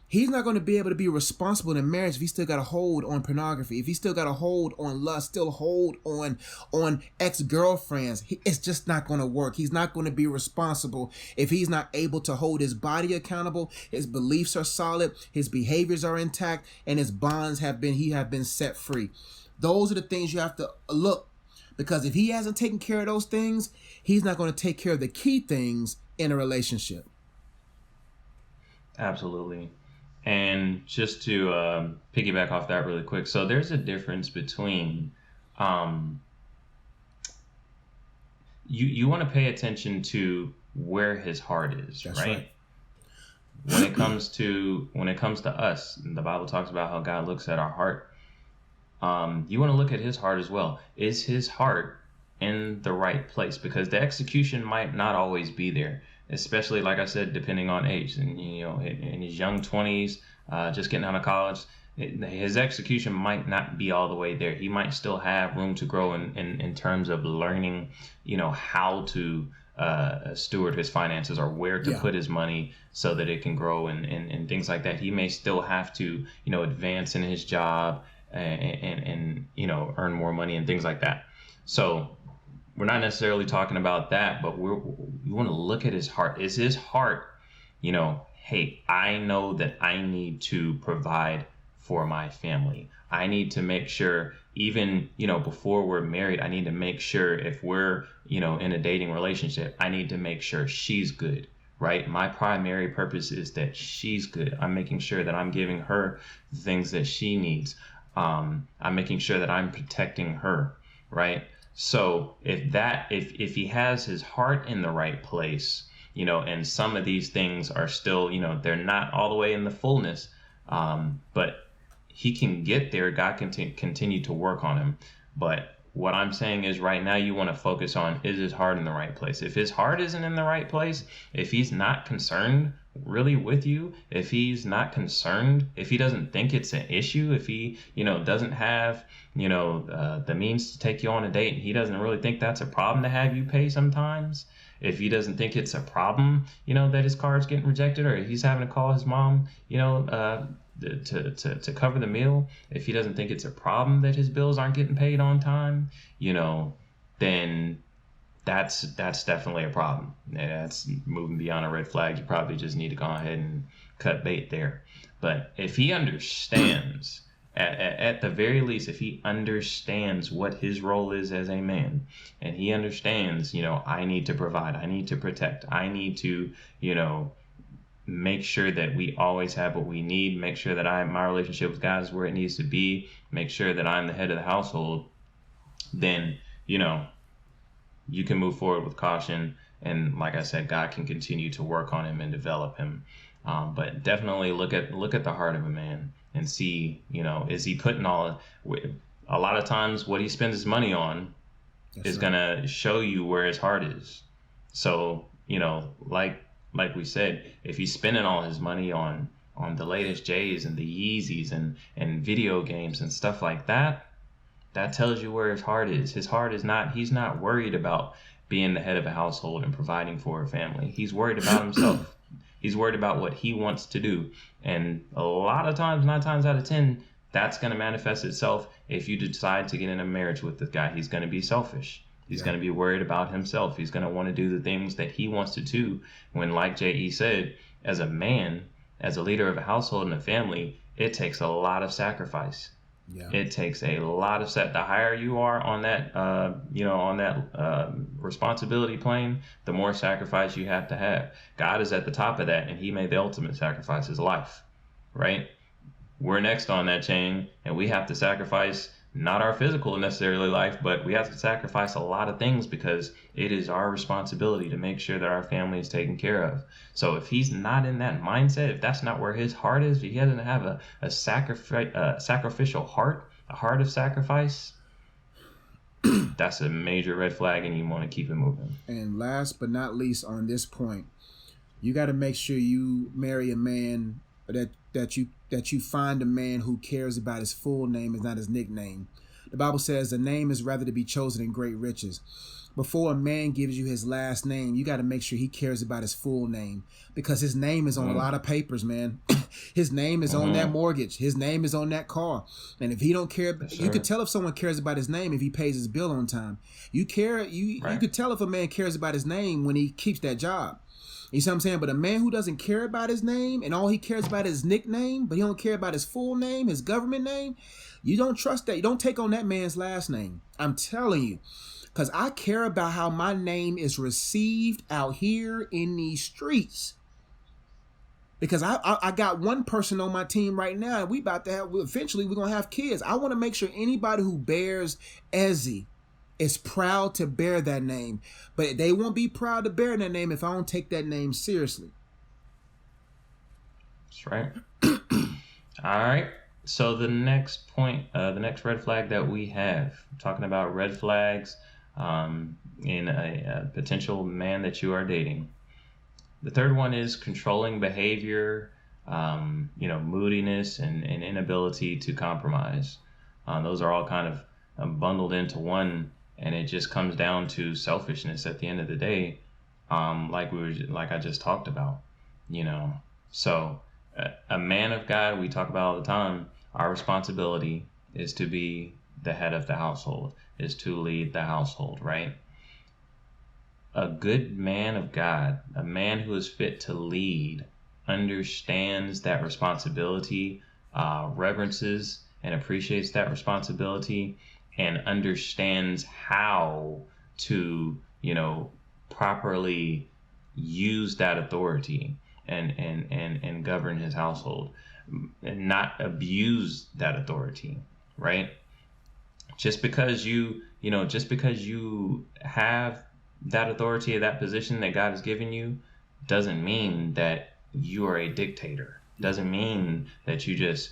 He's not going to be able to be responsible in marriage if he still got a hold on pornography, if he still got a hold on lust, still hold on ex-girlfriends. It's just not going to work. He's not going to be responsible if he's not able to hold his body accountable, his beliefs are solid, his behaviors are intact, and his bonds have been set free. Those are the things you have to look, because if he hasn't taken care of those things, he's not going to take care of the key things in a relationship. Absolutely. And just to piggyback off that really quick, so there's a difference between you want to pay attention to where his heart is. That's right? When it comes to us, the Bible talks about how God looks at our heart. You want to look at his heart as well. Is his heart in the right place? Because the execution might not always be there. Especially, like I said, depending on age. And, in his young 20s, just getting out of college, his execution might not be all the way there. He might still have room to grow in terms of learning, how to steward his finances or where to put his money so that it can grow and things like that. He may still have to, advance in his job and earn more money and things like that. So we're not necessarily talking about that, but we want to look at his heart. Is his heart, hey, I know that I need to provide for my family. I need to make sure, even, before we're married, I need to make sure if we're, in a dating relationship, I need to make sure she's good, right? My primary purpose is that she's good. I'm making sure that I'm giving her the things that she needs. I'm making sure that I'm protecting her, right? So if he has his heart in the right place, and some of these things are still, they're not all the way in the fullness, but he can get there. God can continue to work on him. But what I'm saying is right now you want to focus on, is his heart in the right place? If his heart isn't in the right place, if he's not concerned really with you, if he's not concerned, if he doesn't think it's an issue, if he, doesn't have, the means to take you on a date, and he doesn't really think that's a problem to have you pay sometimes, if he doesn't think it's a problem, that his card's getting rejected, or he's having to call his mom, to cover the meal, if he doesn't think it's a problem that his bills aren't getting paid on time, then that's definitely a problem. That's moving beyond a red flag. You probably just need to go ahead and cut bait there. But if he understands, at the very least, if he understands what his role is as a man, and he understands, I need to provide, I need to protect, I need to, make sure that we always have what we need, make sure that my relationship with God is where it needs to be, make sure that I'm the head of the household, then, you can move forward with caution. And like I said, God can continue to work on him and develop him. But definitely look at the heart of a man and see, is he putting a lot of times what he spends his money on is going to show you where his heart is. So, like we said, if he's spending all his money on the latest J's and the Yeezys and video games and stuff like that, that tells you where his heart is. His heart is not, he's not worried about being the head of a household and providing for a family. He's worried about himself. He's worried about what he wants to do. And a lot of times, 9 times out of 10, that's going to manifest itself if you decide to get in a marriage with this guy. He's going to be selfish. He's going to be worried about himself. He's going to want to do the things that he wants to do. When, like J.E. said, as a man, as a leader of a household and a family, it takes a lot of sacrifice. Yeah. It takes a lot of the higher you are on that, responsibility plane, the more sacrifice you have to have. God is at the top of that, and he made the ultimate sacrifice, his life, right? We're next on that chain, and we have to sacrifice not our physical necessarily life, but we have to sacrifice a lot of things because it is our responsibility to make sure that our family is taken care of. So if he's not in that mindset, if that's not where his heart is, if he doesn't have a sacrificial heart, a heart of sacrifice, that's a major red flag, and you want to keep it moving. And last but not least on this point, you got to make sure you marry a man that you find a man who cares about his full name and not his nickname. The Bible says the name is rather to be chosen than great riches. Before a man gives you his last name, you got to make sure he cares about his full name, because his name is on a lot of papers, man. His name is on that mortgage. His name is on that car. And if he don't care, you could tell if someone cares about his name if he pays his bill on time. You could tell if a man cares about his name when he keeps that job. You see what I'm saying? But a man who doesn't care about his name and all he cares about is his nickname, but he don't care about his full name, his government name, you don't trust that. You don't take on that man's last name. I'm telling you. Because I care about how my name is received out here in these streets. Because I got one person on my team right now, and eventually we're going to have kids. I want to make sure anybody who bears Ezzy is proud to bear that name. But they won't be proud to bear that name if I don't take that name seriously. That's right. All right. So the next point, the next red flag that we have, talking about red flags in a potential man that you are dating. The third one is controlling behavior, moodiness and inability to compromise. Those are all kind of bundled into one. And it just comes down to selfishness at the end of the day, like I just talked about, So a man of God, we talk about all the time, our responsibility is to be the head of the household, is to lead the household, right? A good man of God, a man who is fit to lead, understands that responsibility, reverences and appreciates that responsibility, and understands how to, properly use that authority and govern his household and not abuse that authority, right? Just because you just because you have that authority, that position that God has given you, doesn't mean that you are a dictator. Doesn't mean that you just,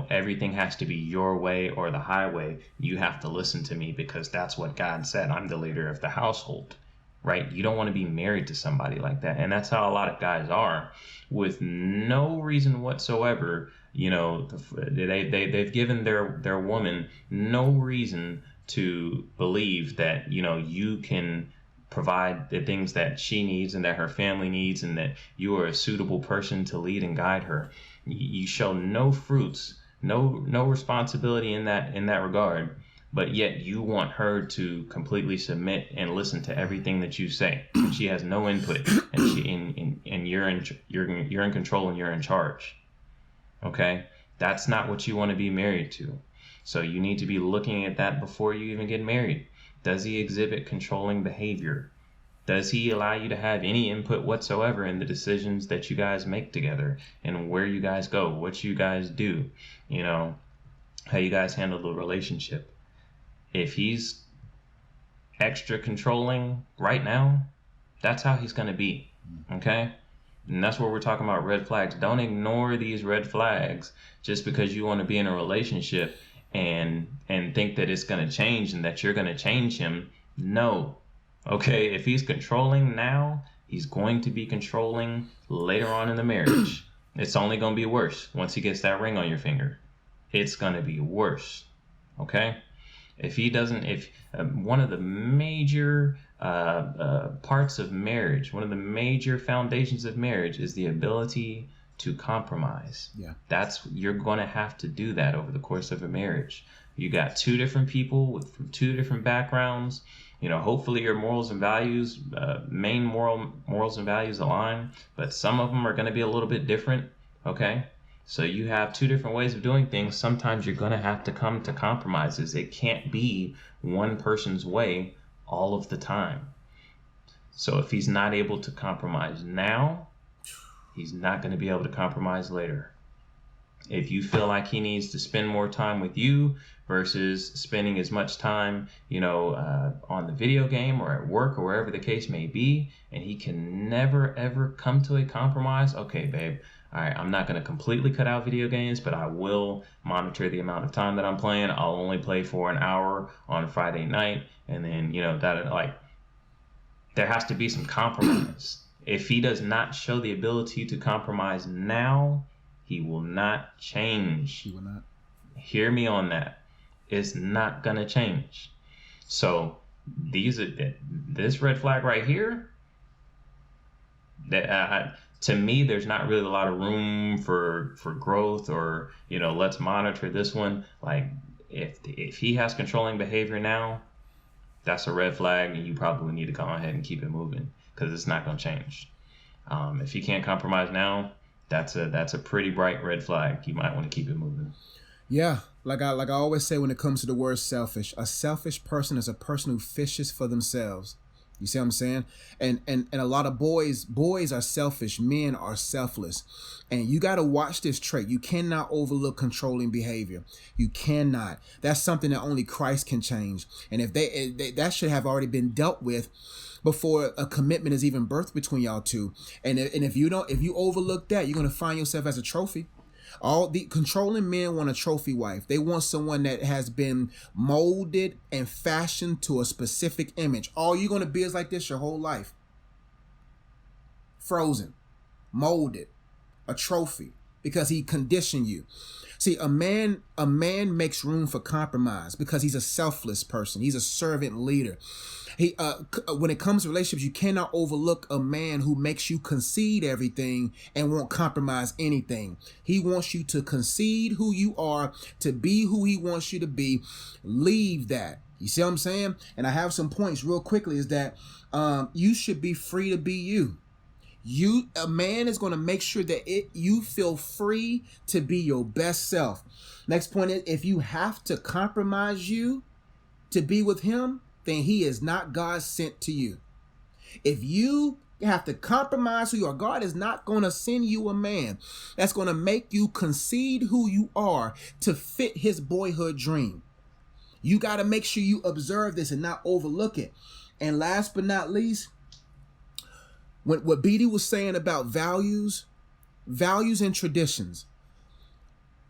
everything has to be your way or the highway. You have to listen to me because that's what God said. I'm the leader of the household, right? You don't want to be married to somebody like that. And that's how a lot of guys are, with no reason whatsoever. They've given their woman no reason to believe that, you can provide the things that she needs and that her family needs, and that you are a suitable person to lead and guide her. You show no fruits, no responsibility in that regard, but yet you want her to completely submit and listen to everything that you say. And she has no input, and you're in control and you're in charge. Okay, that's not what you want to be married to. So you need to be looking at that before you even get married. Does he exhibit controlling behavior? Does he allow you to have any input whatsoever in the decisions that you guys make together, and where you guys go, what you guys do, how you guys handle the relationship? If he's extra controlling right now, that's how he's going to be. Okay? And that's what we're talking about, red flags. Don't ignore these red flags just because you want to be in a relationship and think that it's going to change and that you're going to change him. No. Okay, if he's controlling now, he's going to be controlling later on in the marriage. It's only going to be worse once he gets that ring on your finger. It's going to be worse. Okay? If one of the major parts of marriage, one of the major foundations of marriage is the ability to compromise. Yeah. You're going to have to do that over the course of a marriage. You got two different people from two different backgrounds. Hopefully your morals and values, main morals and values align, but some of them are going to be a little bit different. Okay. So you have two different ways of doing things. Sometimes you're going to have to come to compromises. It can't be one person's way all of the time. So if he's not able to compromise now, he's not going to be able to compromise later. If you feel like he needs to spend more time with you versus spending as much time, on the video game or at work or wherever the case may be, and he can never, ever come to a compromise, okay, babe, all right, I'm not going to completely cut out video games, but I will monitor the amount of time that I'm playing. I'll only play for an hour on Friday night, and then, there has to be some compromise. If he does not show the ability to compromise now, he will not change. He will not. Hear me on that. It's not going to change. So this red flag right here, to me, there's not really a lot of room for growth or, let's monitor this one. Like, if he has controlling behavior now, that's a red flag, and you probably need to go ahead and keep it moving because it's not going to change. If he can't compromise now, that's a pretty bright red flag. You might want to keep it moving. Yeah, like I always say when it comes to the word selfish, a selfish person is a person who fishes for themselves. You see what I'm saying? And a lot of boys are selfish. Men are selfless. And you got to watch this trait. You cannot overlook controlling behavior. You cannot. That's something that only Christ can change. And if they that should have already been dealt with before a commitment is even birthed between y'all two. And if you overlook that, you're going to find yourself as a trophy. All the controlling men want a trophy wife. They want someone that has been molded and fashioned to a specific image. All you're going to be is like this your whole life. Frozen, molded, a trophy, because he conditioned you. See, a man makes room for compromise because he's a selfless person. He's a servant leader. When it comes to relationships, you cannot overlook a man who makes you concede everything and won't compromise anything. He wants you to concede who you are, to be who he wants you to be. Leave that. You see what I'm saying? And I have some points real quickly is that you should be free to be you. A man is going to make sure that you feel free to be your best self. Next point is, if you have to compromise you to be with him, then he is not God sent to you. If you have to compromise who you are, God is not going to send you a man that's going to make you concede who you are to fit his boyhood dream. You got to make sure you observe this and not overlook it. And last but not least, what BD was saying about values and traditions.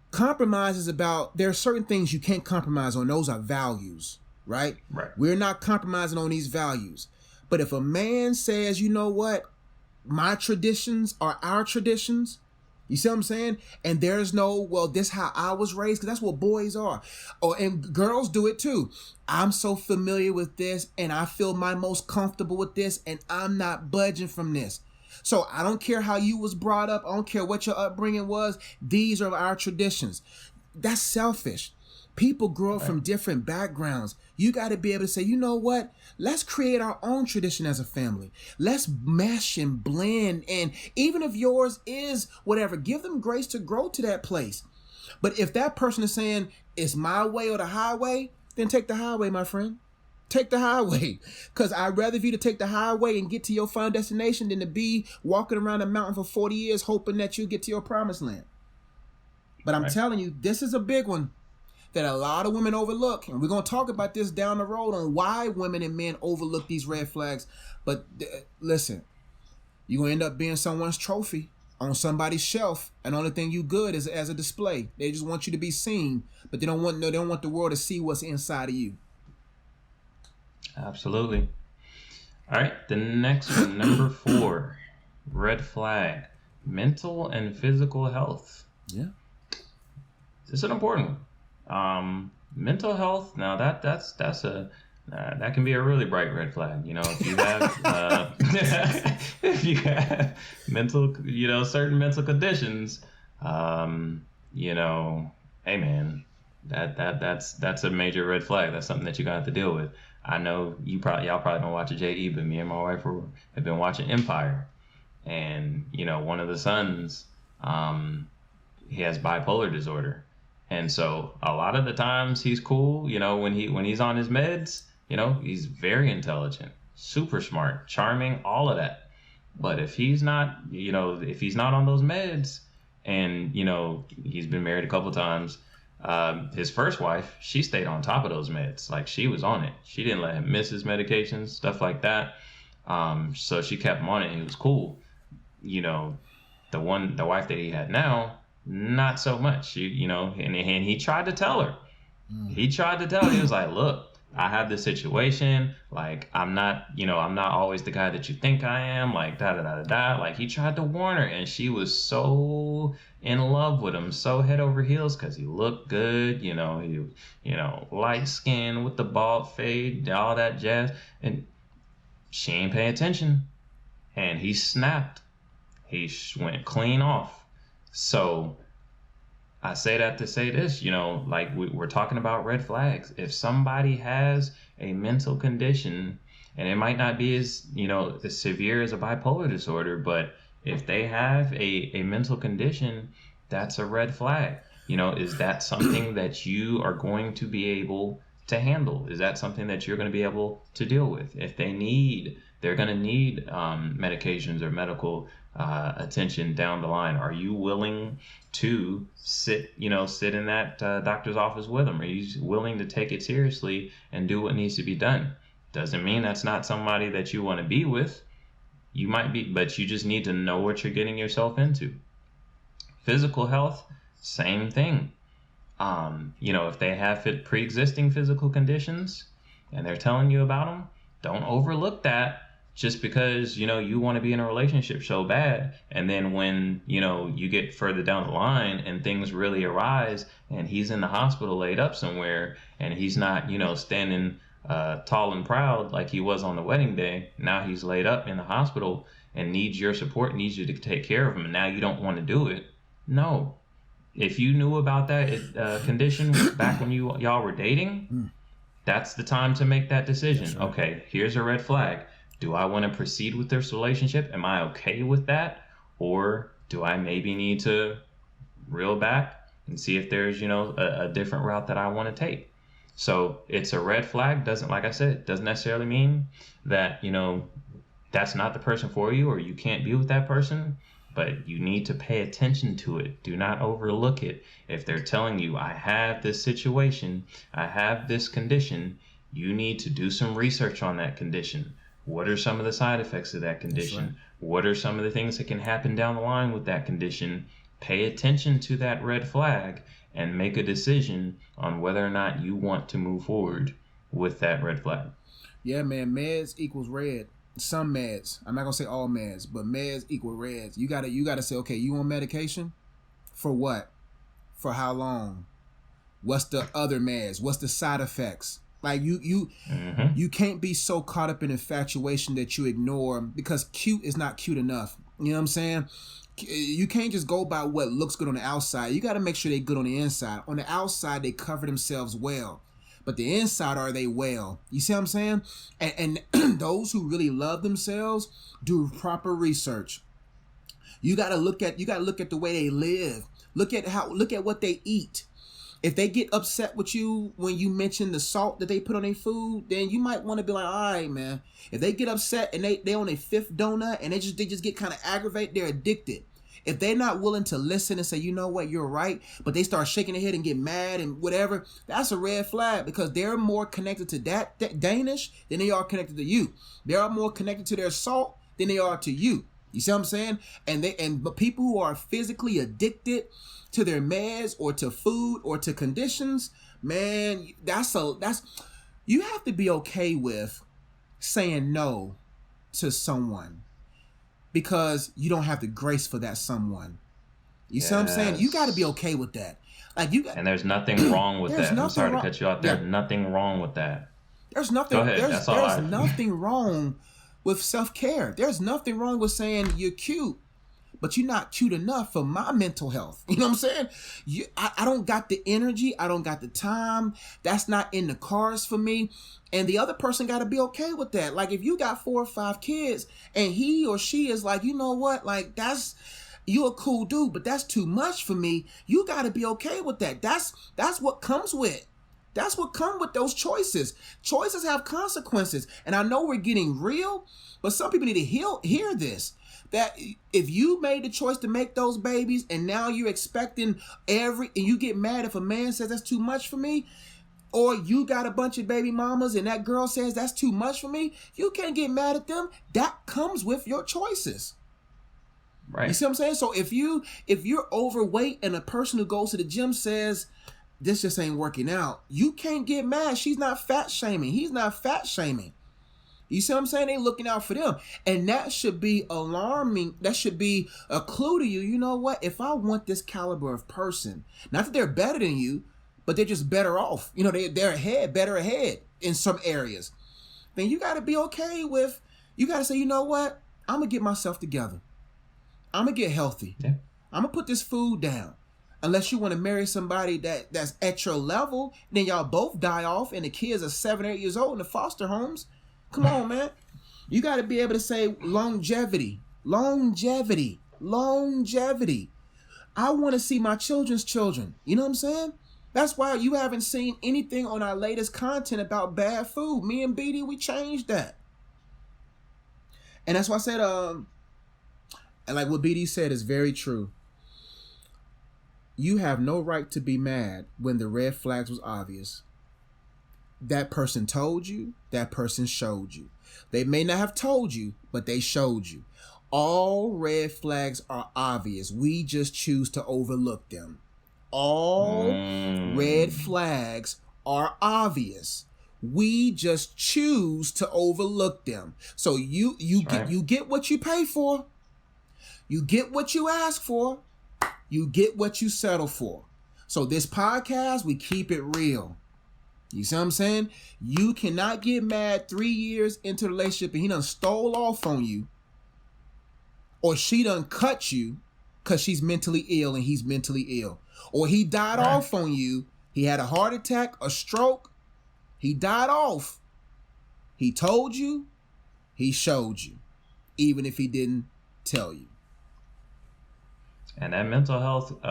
Compromise is about, there are certain things you can't compromise on. Those are values, right? Right. We're not compromising on these values. But if a man says, you know what, my traditions are our traditions, you see what I'm saying? And there's no, well, this how I was raised, because that's what boys are. Oh, and girls do it too. I'm so familiar with this, and I feel my most comfortable with this, and I'm not budging from this. So I don't care how you was brought up. I don't care what your upbringing was. These are our traditions. That's selfish. People grow up from different backgrounds. You got to be able to say, you know what? Let's create our own tradition as a family. Let's mesh and blend. And even if yours is whatever, give them grace to grow to that place. But if that person is saying it's my way or the highway, then take the highway, my friend. Take the highway. Because I'd rather for you to take the highway and get to your final destination than to be walking around a mountain for 40 years hoping that you get to your promised land. But I'm telling you, this is a big one that a lot of women overlook. And we're going to talk about this down the road on why women and men overlook these red flags. But listen, you're going to end up being someone's trophy on somebody's shelf. And the only thing you good is as a display. They just want you to be seen, but they don't want the world to see what's inside of you. Absolutely. All right, the next one, number 4, red flag, mental and physical health. Yeah. This is an important one. Mental health. Now that's a that can be a really bright red flag. You know, if you have if you have mental, certain mental conditions, you know, hey man, that's a major red flag. That's something that you're gonna have to deal with. I know y'all probably don't watch a JE, but me and my wife have been watching Empire, and one of the sons, he has bipolar disorder. And so a lot of the times he's cool, when he's on his meds, he's very intelligent, super smart, charming, all of that. But if he's not, if he's not on those meds, and, he's been married a couple times, his first wife, she stayed on top of those meds. Like, she was on it. She didn't let him miss his medications, stuff like that. So she kept him on it, and it was cool. The wife that he had now, not so much. And he tried to tell her. He tried to tell her. He was like, look, I have this situation. Like, I'm not always the guy that you think I am. Like, da da da da da. Like, he tried to warn her, and she was so in love with him, so head over heels, because he looked good. He light skin with the bald fade, all that jazz, and she ain't paying attention, and he snapped. He went clean off. So I say that to say this, like we're talking about red flags. If somebody has a mental condition, and it might not be as severe as a bipolar disorder, but if they have a mental condition, that's a red flag. Is that something that you are going to be able to handle? Is that something that you're going to be able to deal with? If they're going to need medications or medical attention down the line. Are you willing to sit in that doctor's office with them? Are you willing to take it seriously and do what needs to be done? Doesn't mean that's not somebody that you want to be with. You might be, but you just need to know what you're getting yourself into. Physical health, same thing. If they have pre-existing physical conditions and they're telling you about them, don't overlook that. Just because, you want to be in a relationship so bad, and then when, you get further down the line and things really arise and he's in the hospital laid up somewhere and he's not, standing tall and proud like he was on the wedding day. Now he's laid up in the hospital and needs your support, needs you to take care of him, and now you don't want to do it. No. If you knew about that condition back when y'all were dating, that's the time to make that decision. Right. Okay, here's a red flag. Do I want to proceed with this relationship? Am I okay with that? Or do I maybe need to reel back and see if there's, a different route that I want to take? So it's a red flag. Like I said, doesn't necessarily mean that, that's not the person for you or you can't be with that person. but you need to pay attention to it. Do not overlook it. If they're telling you, I have this situation, I have this condition, you need to do some research on that condition. What are some of the side effects of that condition? Right. What are some of the things that can happen down the line with that condition? Pay attention to that red flag and make a decision on whether or not you want to move forward with that red flag. Yeah, man, meds equals red. Some meds. I'm not gonna say all meds, but meds equal reds. You gotta say, okay, you on medication? For what? For how long? What's the other meds? What's the side effects? Like you can't be so caught up in infatuation that you ignore, because cute is not cute enough. You know what I'm saying? You can't just go by what looks good on the outside. You got to make sure they're good on the inside. On the outside, they cover themselves well, but the inside, are they well? You see what I'm saying? And those who really love themselves do proper research. You got to look at the way they live. Look at what they eat. If they get upset with you when you mention the salt that they put on their food, then you might want to be like, all right, man. If they get upset and they on their fifth donut and they just get kind of aggravated, they're addicted. If they're not willing to listen and say, you know what, you're right, but they start shaking their head and get mad and whatever, that's a red flag, because they're more connected to that Danish than they are connected to you. They are more connected to their salt than they are to you. You see what I'm saying? But people who are physically addicted to their meds or to food or to conditions, man, you have to be okay with saying no to someone, because you don't have the grace for that someone. You see what I'm saying? You got to be okay with that. And there's nothing wrong with that. I'm sorry to cut you off. There's nothing wrong with that. There's nothing. Go ahead. There's nothing wrong with self-care. There's nothing wrong with saying you're cute, but you're not cute enough for my mental health. You know what I'm saying? I don't got the energy. I don't got the time. That's not in the cards for me. And the other person got to be okay with that. Like, if you got 4 or 5 kids and he or she is like, you know what? Like, you're a cool dude, but that's too much for me. You got to be okay with that. That's what comes with. That's what comes with those choices. Choices have consequences. And I know we're getting real, but some people need to hear this. That if you made the choice to make those babies and now you're expecting and you get mad if a man says that's too much for me, or you got a bunch of baby mamas and that girl says that's too much for me, you can't get mad at them. That comes with your choices. Right. You see what I'm saying? So if you're overweight and a person who goes to the gym says this just ain't working out, you can't get mad. She's not fat shaming. He's not fat shaming. You see what I'm saying? They looking out for them. And that should be alarming. That should be a clue to you. You know what? If I want this caliber of person, not that they're better than you, but they're just better off. You know, they're better ahead in some areas. Then you got to be okay with, you got to say, you know what? I'm going to get myself together. I'm going to get healthy. Yeah. I'm going to put this food down. Unless you want to marry somebody that's at your level, then y'all both die off and the kids are 7 or 8 years old in the foster homes. Come on, man. You got to be able to say longevity. I want to see my children's children. You know what I'm saying? That's why you haven't seen anything on our latest content about bad food. Me and BD, we changed that. And that's why I said, and like what BD said is very true. You have no right to be mad when the red flags was obvious. That person told you, that person showed you. They may not have told you, but they showed you. All red flags are obvious. We just choose to overlook them. All red flags are obvious. We just choose to overlook them. So you get what you pay for. You get what you ask for. You get what you settle for. So this podcast, we keep it real. You see what I'm saying? You cannot get mad 3 years into the relationship and he done stole off on you, or she done cut you because she's mentally ill and he's mentally ill, or he died off on you. He had a heart attack, a stroke. He died off. He told you. He showed you, even if he didn't tell you. And that mental health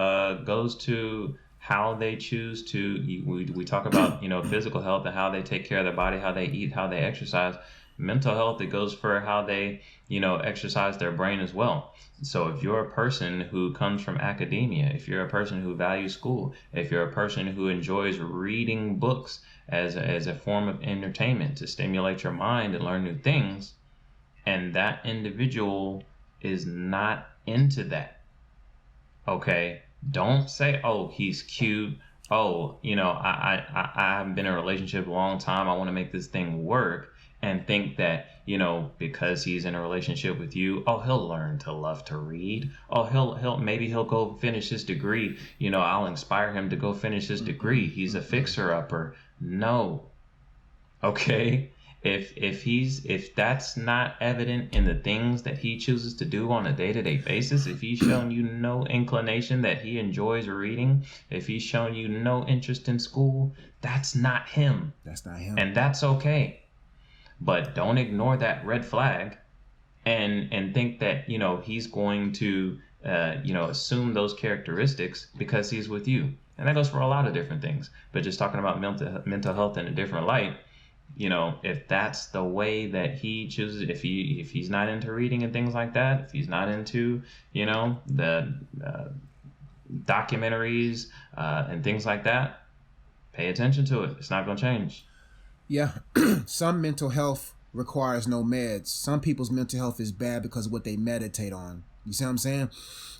goes to how they choose to, we talk about, physical health and how they take care of their body, how they eat, how they exercise. mental health, it goes for how they, exercise their brain as well. So if you're a person who comes from academia, if you're a person who values school, if you're a person who enjoys reading books as a form of entertainment to stimulate your mind and learn new things, and that individual is not into that, okay, don't say, oh, he's cute. Oh, I haven't been in a relationship a long time. I want to make this thing work. And think that, because he's in a relationship with you, oh, he'll learn to love to read. Oh, maybe he'll go finish his degree. I'll inspire him to go finish his degree. He's a fixer upper. No. Okay. If that's not evident in the things that he chooses to do on a day-to-day basis, if he's shown you no inclination that he enjoys reading, if he's shown you no interest in school, that's not him. That's not him. And that's okay. But don't ignore that red flag and think that, he's going to assume those characteristics because he's with you. And that goes for a lot of different things. But just talking about mental health in a different light, if that's the way that he chooses, if he's not into reading and things like that, if he's not into, the documentaries and things like that, pay attention to it. It's not going to change. Yeah. Some mental health requires no meds. Some people's mental health is bad because of what they meditate on. You see what I'm saying?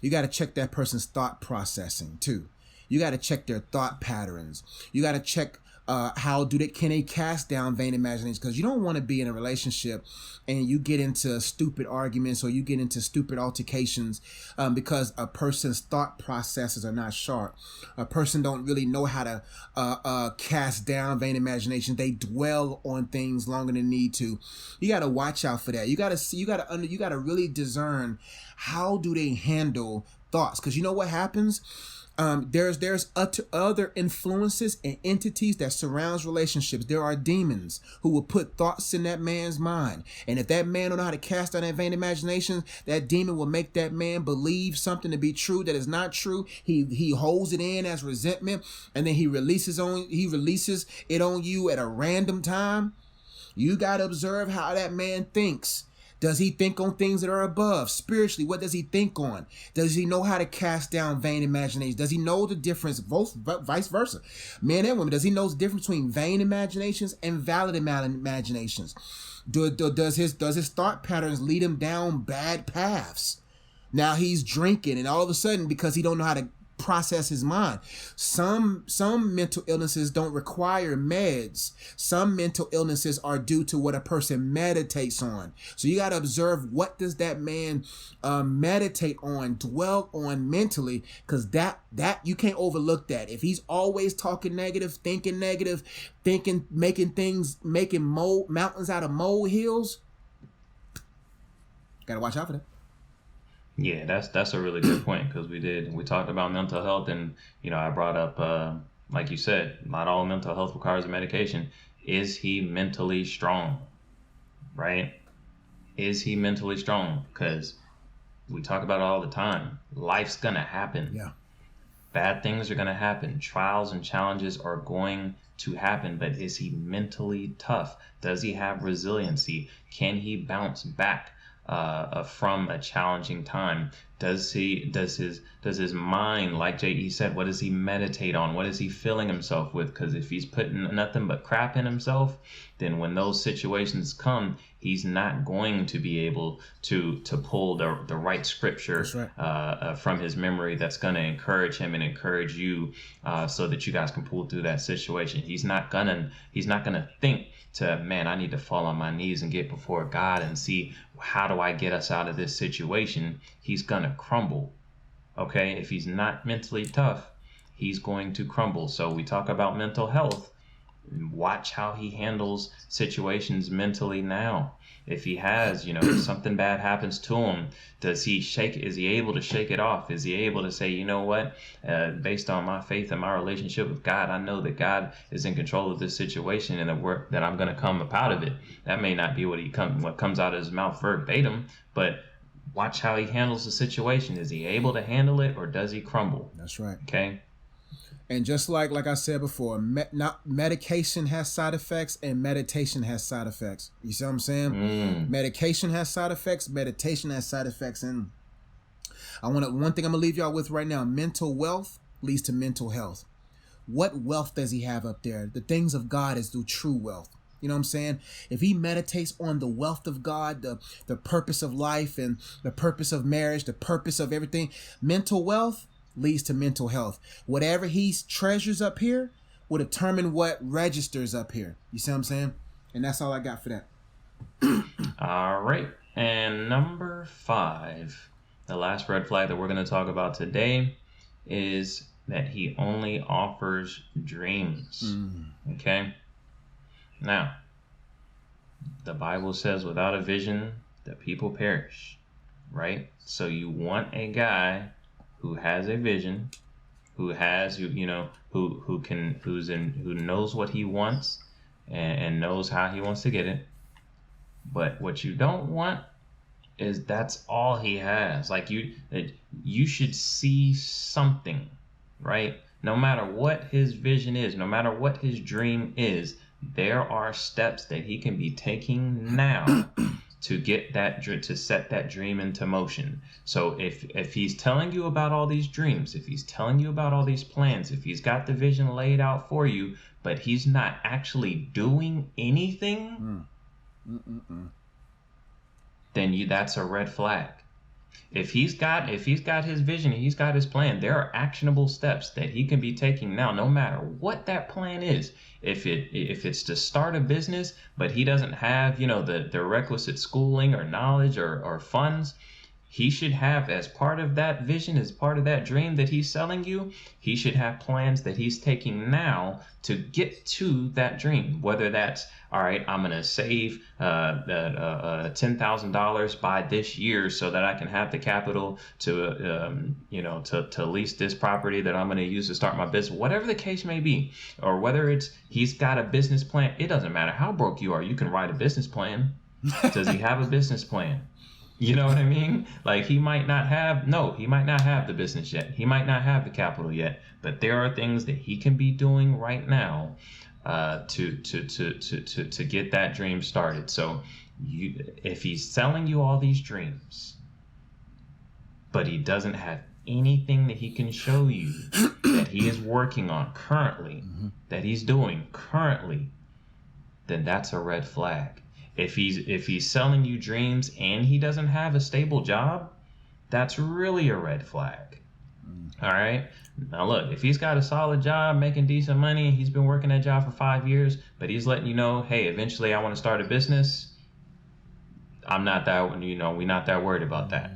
You got to check that person's thought processing too. You got to check their thought patterns. You got to check can they cast down vain imaginations? Because you don't want to be in a relationship and you get into stupid arguments or you get into stupid altercations because a person's thought processes are not sharp. A person don't really know how to cast down vain imaginations. They dwell on things longer than need to. You got to watch out for that. You got to see. You got to really discern how do they handle thoughts, because you know what happens. There's other influences and entities that surrounds relationships. There are demons who will put thoughts in that man's mind. And if that man don't know how to cast down that vain imagination, that demon will make that man believe something to be true that is not true. He holds it in as resentment, and then he releases it on you at a random time. You got to observe how that man thinks. Does he think on things that are above? Spiritually, what does he think on? Does he know how to cast down vain imaginations? Does he know the difference, both vice versa? Men and women, does he know the difference between vain imaginations and valid imaginations? Does his thought patterns lead him down bad paths? Now he's drinking, and all of a sudden, because he don't know how to process his mind. Some mental illnesses don't require meds. Some mental illnesses are due to what a person meditates on. So you got to observe, what does that man meditate on, dwell on mentally, because that you can't overlook that. If he's always talking negative, making mountains out of molehills, got to watch out for that. Yeah, that's a really good point, because we talked about mental health, and I brought up like you said, not all mental health requires a medication. Is he mentally strong? Right? Is he mentally strong? Because we talk about it all the time. Life's gonna happen. Yeah. Bad things are gonna happen. Trials and challenges are going to happen, but is he mentally tough? Does he have resiliency? Can he bounce back from a challenging time? Does his mind, like J.E. said, what does he meditate on? What is he filling himself with? Because if he's putting nothing but crap in himself, then when those situations come, he's not going to be able to pull the right scripture. That's right. From his memory that's going to encourage him and encourage you, so that you guys can pull through that situation. He's not gonna think to, man, I need to fall on my knees and get before God and see, how do I get us out of this situation? He's gonna crumble. Okay, if he's not mentally tough, he's going to crumble. So we talk about mental health. Watch how he handles situations mentally now. If he has, something bad happens to him, is he able to shake it off? Is he able to say, you know what, based on my faith and my relationship with God, I know that God is in control of this situation, and that I'm going to come up out of it. That may not be what comes out of his mouth verbatim, but watch how he handles the situation. Is he able to handle it, or does he crumble? That's right. Okay. And just like I said before, not medication has side effects and meditation has side effects. You see what I'm saying? Medication has side effects, meditation has side effects. And one thing I'm gonna leave y'all with right now: mental wealth leads to mental health. What wealth does he have up there? The things of God is the true wealth. You know what I'm saying? If he meditates on the wealth of God, the purpose of life and the purpose of marriage, the purpose of everything, mental wealth leads to mental health. Whatever he treasures up here will determine what registers up here. You see what I'm saying? And that's all I got for that. All right. And number 5, the last red flag that we're going to talk about today is that he only offers dreams. Okay? Now, the Bible says without a vision, the people perish, right? So you want a guy who has a vision, who knows what he wants and knows how he wants to get it. But what you don't want is that's all he has. Like you should see something, right? No matter what his vision is, no matter what his dream is, there are steps that he can be taking now to get to set that dream into motion. So if he's telling you about all these dreams, if he's telling you about all these plans, if he's got the vision laid out for you, but he's not actually doing anything, then that's a red flag. If he's got his vision, he's got his plan, there are actionable steps that he can be taking now, no matter what that plan is. If it's to start a business, but he doesn't have, the requisite schooling or knowledge or funds, he should have, as part of that vision, as part of that dream that he's selling you, he should have plans that he's taking now to get to that dream. Whether that's, all right, I'm going to save $10,000 by this year so that I can have the capital to lease this property that I'm going to use to start my business, whatever the case may be. Or whether it's he's got a business plan. It doesn't matter how broke you are. You can write a business plan. Does he have a business plan? You know what I mean? Like he might not have the business yet. He might not have the capital yet, but there are things that he can be doing right now to get that dream started. So if he's selling you all these dreams, but he doesn't have anything that he can show you that he is working on currently, that he's doing currently, then that's a red flag. If he's selling you dreams and he doesn't have a stable job, that's really a red flag. All right. Now look, if he's got a solid job, making decent money, he's been working that job for 5 years, but he's letting you know, hey, eventually I want to start a business. We're not that worried about that.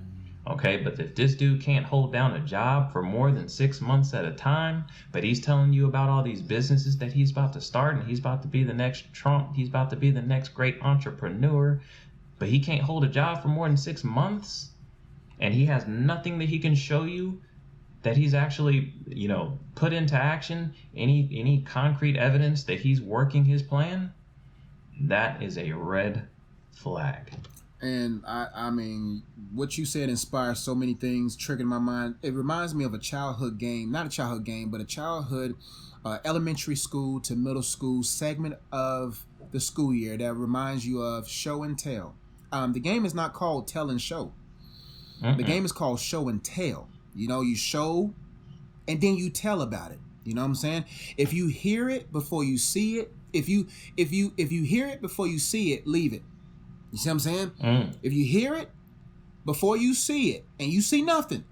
Okay, but if this dude can't hold down a job for more than 6 months at a time, but he's telling you about all these businesses that he's about to start and he's about to be the next Trump, he's about to be the next great entrepreneur, but he can't hold a job for more than 6 months, and he has nothing that he can show you that he's actually, put into action, any concrete evidence that he's working his plan, that is a red flag. And I mean, what you said inspires so many things, triggered my mind. It reminds me of a childhood game, not a childhood game, but a childhood elementary school to middle school segment of the school year that reminds you of show and tell. The game is not called tell and show. The game is called show and tell. You show and then you tell about it. You know what I'm saying? If you hear it before you see it, if you hear it before you see it, leave it. You see what I'm saying? If you hear it before you see it and you see nothing,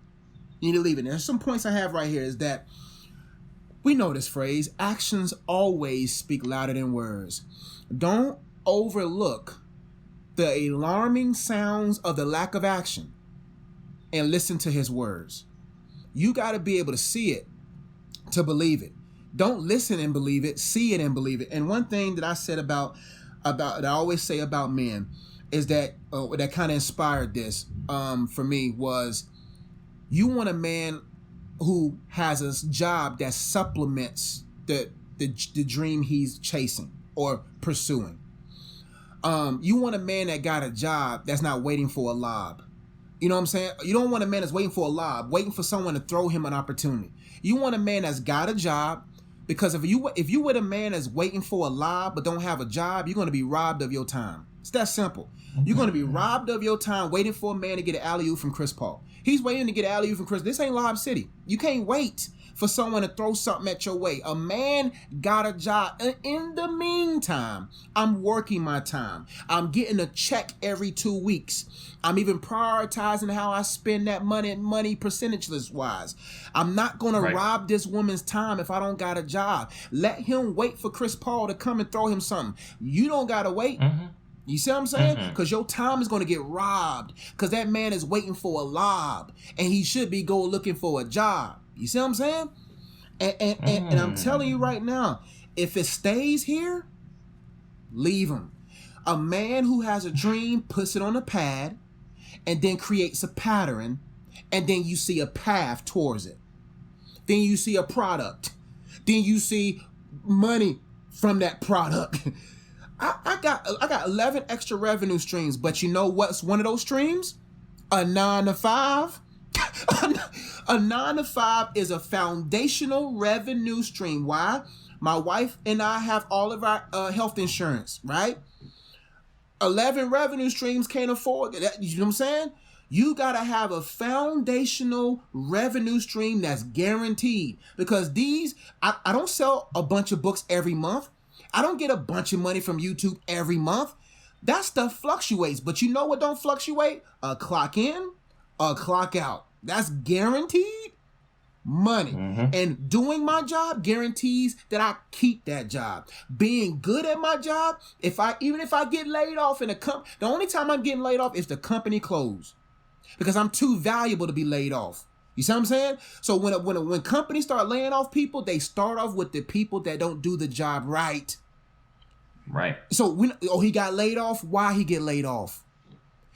you need to leave it. There's some points I have right here is that we know this phrase, actions always speak louder than words. Don't overlook the alarming sounds of the lack of action and listen to his words. You got to be able to see it to believe it. Don't listen and believe it, see it and believe it. And one thing that I said about that I always say about men is that that kind of inspired this for me was you want a man who has a job that supplements the dream he's chasing or pursuing. You want a man that got a job that's not waiting for a lob. You know what I'm saying? You don't want a man that's waiting for a lob, waiting for someone to throw him an opportunity. You want a man that's got a job, because if you with a man that's waiting for a lob but don't have a job, you're going to be robbed of your time. It's that simple. You're going to be robbed of your time waiting for a man to get an alley-oop from Chris Paul. He's waiting to get an alley-oop from Chris. This ain't Lob City. You can't wait for someone to throw something at your way. A man got a job. In the meantime, I'm working my time. I'm getting a check every 2 weeks. I'm even prioritizing how I spend that money percentageless wise. I'm not going to rob this woman's time if I don't got a job. Let him wait for Chris Paul to come and throw him something. You don't got to wait. You see what I'm saying? Because your time is going to get robbed because that man is waiting for a lob and he should be go looking for a job. You see what I'm saying? And I'm telling you right now, if it stays here, leave him. A man who has a dream puts it on a pad and then creates a pattern, and then you see a path towards it. Then you see a product. Then you see money from that product. I got 11 extra revenue streams, but you know what's one of those streams? A 9 to 5. A 9 to 5 is a foundational revenue stream. Why? My wife and I have all of our health insurance, right? 11 revenue streams can't afford that. You know what I'm saying? You got to have a foundational revenue stream that's guaranteed, because I don't sell a bunch of books every month. I don't get a bunch of money from YouTube every month. That stuff fluctuates, but you know what don't fluctuate? A clock in, a clock out. That's guaranteed money. And doing my job guarantees that I keep that job. Being good at my job, even if I get laid off in the only time I'm getting laid off is the company closed, because I'm too valuable to be laid off. You see what I'm saying? So when companies start laying off people, they start off with the people that don't do the job right. Right. So he got laid off. Why he get laid off?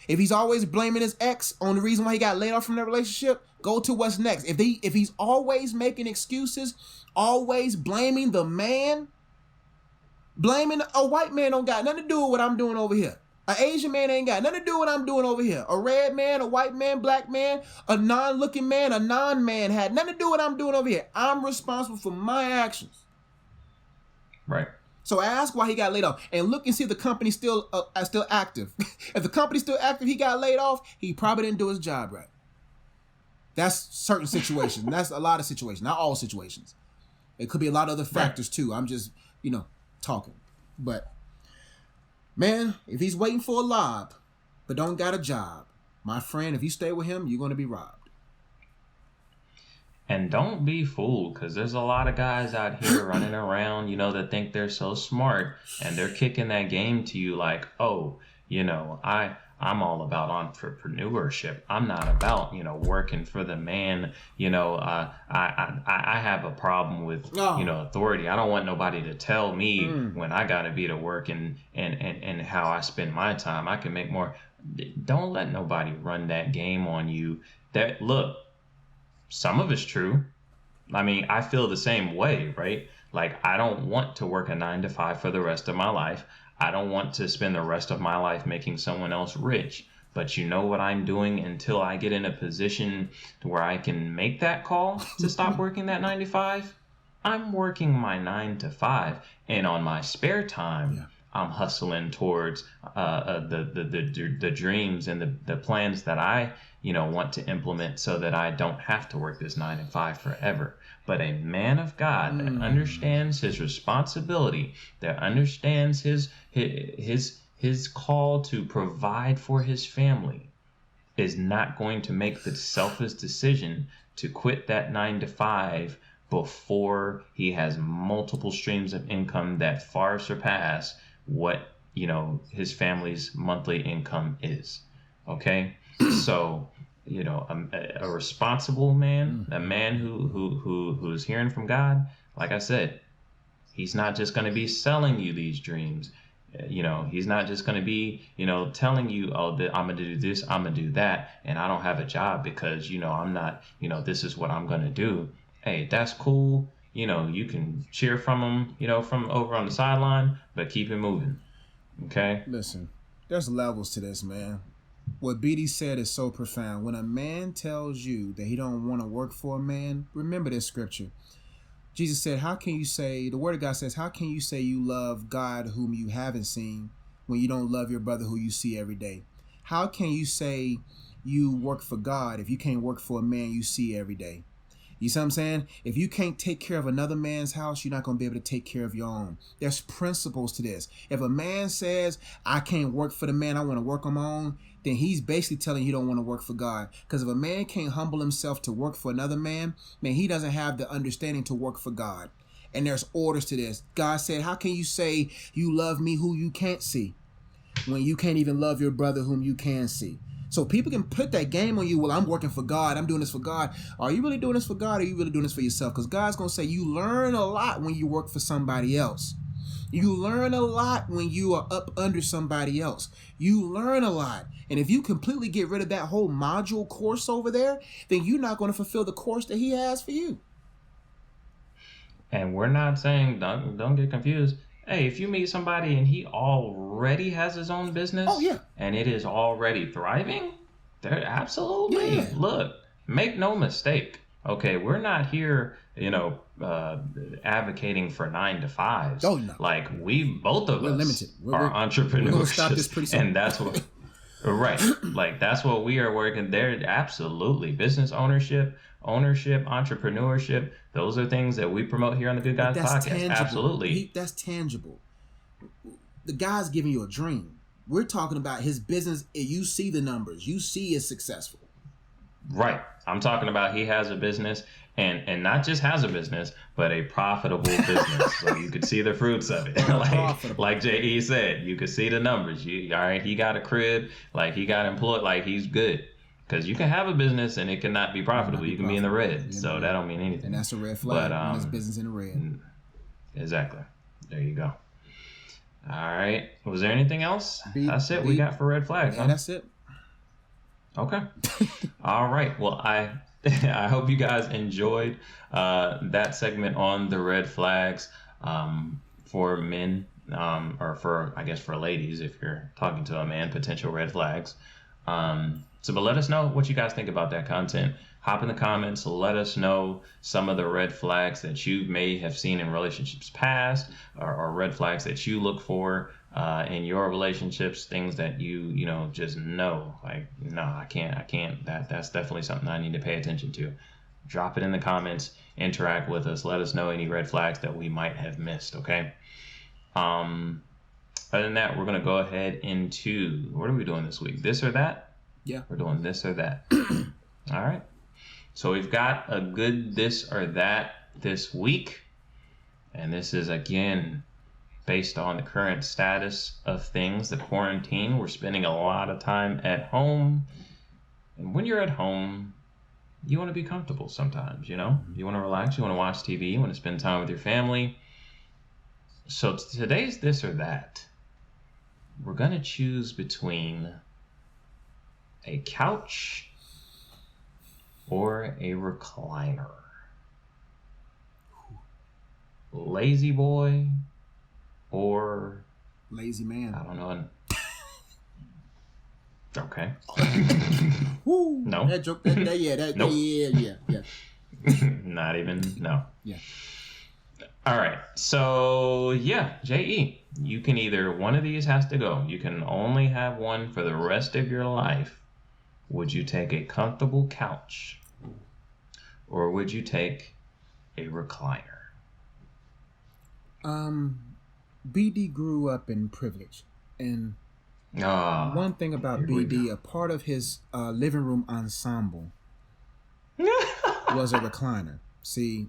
If he's always blaming his ex on the reason why he got laid off from that relationship, go to what's next. If he's always making excuses, always blaming the man, blaming a white man don't got nothing to do with what I'm doing over here. An Asian man ain't got nothing to do with what I'm doing over here. A red man, a white man, black man, a non-looking man, a non-man had nothing to do with what I'm doing over here. I'm responsible for my actions. Right. So ask why he got laid off, and look and see if the company's still active. If the company's still active, he got laid off, he probably didn't do his job right. That's certain situations. That's a lot of situations, not all situations. It could be a lot of other factors too. I'm just, talking. But man, if he's waiting for a lob but don't got a job, my friend, if you stay with him, you're going to be robbed. And don't be fooled, because there's a lot of guys out here running around, that think they're so smart, and they're kicking that game to you like, oh, I'm all about entrepreneurship. I'm not about, working for the man. I have a problem with, authority. I don't want nobody to tell me when I got to be to work and how I spend my time. I can make more. Don't let nobody run that game on you. Look, some of it's true. I mean, I feel the same way, right? Like, I don't want to work a 9 to 5 for the rest of my life. I don't want to spend the rest of my life making someone else rich. But you know what I'm doing until I get in a position to where I can make that call to stop working that 9 to 5? I'm working my 9 to 5. And on my spare time, I'm hustling towards the dreams and the plans that I want to implement, so that I don't have to work this 9 to 5 forever. But a man of God that understands his responsibility, that understands his call to provide for his family, is not going to make the selfish decision to quit that 9 to 5 before he has multiple streams of income that far surpass what his family's monthly income is. Okay, so a responsible man, a man who's hearing from God, like I said, he's not just going to be selling you these dreams. He's not just going to be telling you, oh, I'm going to do this, I'm going to do that, and I don't have a job because I'm not, this is what I'm going to do. Hey, that's cool. You can cheer from him, from over on the sideline, but keep it moving. Okay? Listen, there's levels to this, man. What BD said is so profound. When a man tells you that he don't want to work for a man, remember this scripture. Jesus said, how can you say, the word of God says, how can you say you love God whom you haven't seen when you don't love your brother who you see every day? How can you say you work for God if you can't work for a man you see every day? You see what I'm saying? If you can't take care of another man's house, you're not going to be able to take care of your own. There's principles to this. If a man says, I can't work for the man, I want to work on my own, then he's basically telling you don't want to work for God. Because if a man can't humble himself to work for another man, man, he doesn't have the understanding to work for God. And there's orders to this. God said, how can you say you love me who you can't see when you can't even love your brother whom you can see? So people can put that game on you. Well, I'm working for God. I'm doing this for God. Are you really doing this for God, or are you really doing this for yourself? Because God's going to say you learn a lot when you work for somebody else. You learn a lot when you are up under somebody else. You learn a lot. And if you completely get rid of that whole module course over there, then you're not going to fulfill the course that he has for you. And we're not saying, don't get confused. Hey, if you meet somebody and he already has his own business, oh yeah, and it is already thriving, they're absolutely, yeah. Look, make no mistake. Okay, we're not here, advocating for 9 to 5s. Oh no, like both of we're us limited. are entrepreneurs, we're gonna stop this pretty soon. And that's what, right? Like that's what we are working there. Absolutely, business ownership, entrepreneurship. Those are things that we promote here on the Good Guys Podcast. Tangible. Absolutely. That's tangible. The guy's giving you a dream. We're talking about his business. You see the numbers. You see it's successful. Right. I'm talking about he has a business, and not just has a business, but a profitable business. So you could see the fruits of it. like J.E. said, you could see the numbers. All right, he got a crib, like he got employed, like he's good. Because you can have a business and it cannot be profitable. You can be in the red. So that don't mean anything. And that's a red flag. When it's business in the red. Exactly. There you go. All right. Was there anything else? That's it. We got for red flags. Yeah, that's it. Okay. All right. Well, I hope you guys enjoyed that segment on the red flags for men, or for ladies, if you're talking to a man, potential red flags. But let us know what you guys think about that content. Hop in the comments. Let us know some of the red flags that you may have seen in relationships past, or red flags that you look for in your relationships. Things that you just know, like, no, I can't. That's definitely something I need to pay attention to. Drop it in the comments. Interact with us. Let us know any red flags that we might have missed. Okay. Other than that, we're gonna go ahead into, what are we doing this week? This or that? Yeah. We're doing this or that. All right. So we've got a good this or that this week. And this is, again, based on the current status of things, the quarantine. We're spending a lot of time at home. And when you're at home, you want to be comfortable sometimes, You want to relax. You want to watch TV. You want to spend time with your family. So today's this or that. We're going to choose between a couch or a recliner. Lazy boy or lazy man. I don't know. Okay. Woo. No. That joke. Nope. Yeah. Not even. No. Yeah. All right. So yeah, J.E., you can either, one of these has to go. You can only have one for the rest of your life. Would you take a comfortable couch, or would you take a recliner? BD grew up in privilege, and one thing about BD, a part of his living room ensemble was a recliner. See,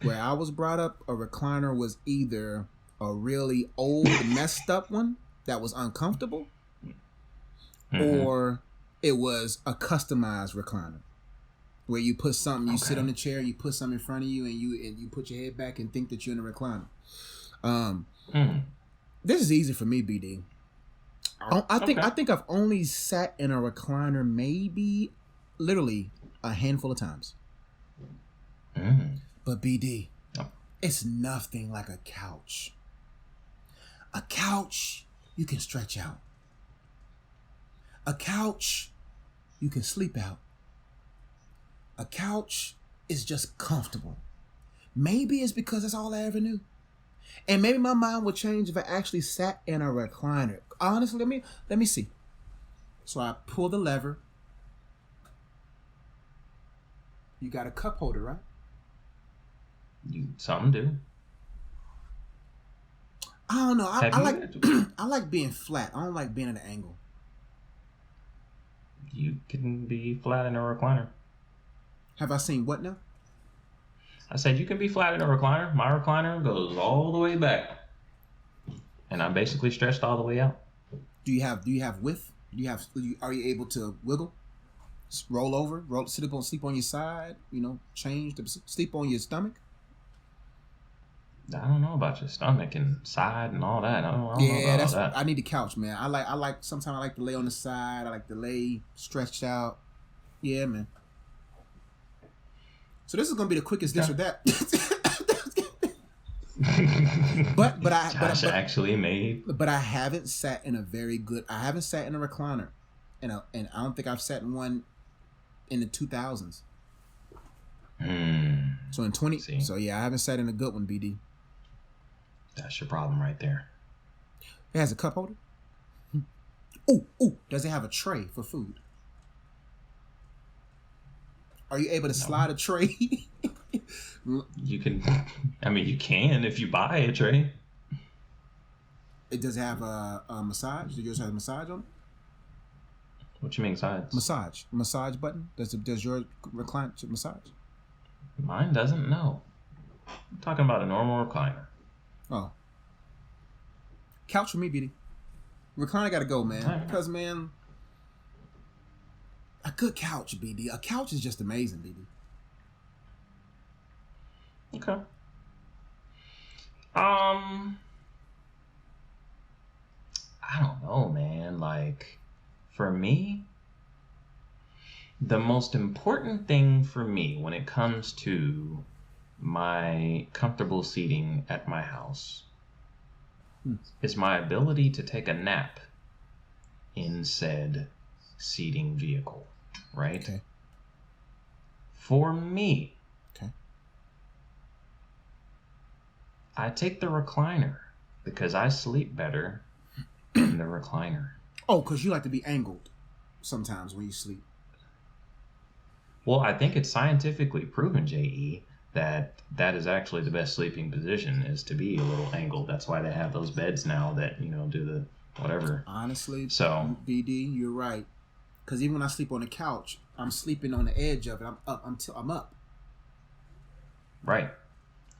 where I was brought up, a recliner was either a really old, messed up one that was uncomfortable, or it was a customized recliner where you put something, you sit on the chair, you put something in front of you, and you put your head back and think that you're in a recliner. This is easy for me, BD. I think I've only sat in a recliner maybe literally a handful of times. But BD, it's nothing like a couch. A couch you can stretch out. A couch, you can sleep out. A couch is just comfortable. Maybe it's because that's all I ever knew. And maybe my mind would change if I actually sat in a recliner. Honestly, let me see. So I pull the lever. You got a cup holder, right? Some do. I don't know. I like had- I like being flat. I don't like being at an angle. You can be flat in a recliner. Have I seen what now? I said you can be flat in a recliner. My recliner goes all the way back, and I'm basically stretched all the way out. Do you have width? Are you able to wiggle, roll over, sleep on your side? Sleep on your stomach. I don't know about your stomach and side and all that. I don't know about all that. I need a couch, man. I like. Sometimes I like to lay on the side. I like to lay stretched out. Yeah, man. So this is gonna be the quickest this or that. but I haven't sat in a recliner, and I don't think I've sat in one in the 2000s. So in 20. See? So yeah, I haven't sat in a good one, BD. That's your problem right there. It has a cup holder. Ooh. Does it have a tray for food? Are you able to slide a tray? You can. I mean, you can if you buy a tray. It does have a massage. Does yours have a massage on it? What you mean sides? Massage button. Does your recline massage? Mine doesn't. No. I'm talking about a normal recliner. Oh. Couch for me, BD. Recliner got to go, man. Right. Because, man, a good couch, BD. A couch is just amazing, BD. Okay. I don't know, man. Like, for me, the most important thing for me when it comes to my comfortable seating at my house is my ability to take a nap in said seating vehicle, right? Okay. For me, okay, I take the recliner because I sleep better in the recliner. Oh, because you like to be angled sometimes when you sleep. Well, I think it's scientifically proven, J.E., that is actually the best sleeping position, is to be a little angled. That's why they have those beds now that, do the whatever. Honestly, so BD, you're right. Because even when I sleep on the couch, I'm sleeping on the edge of it. I'm up until I'm up. Right.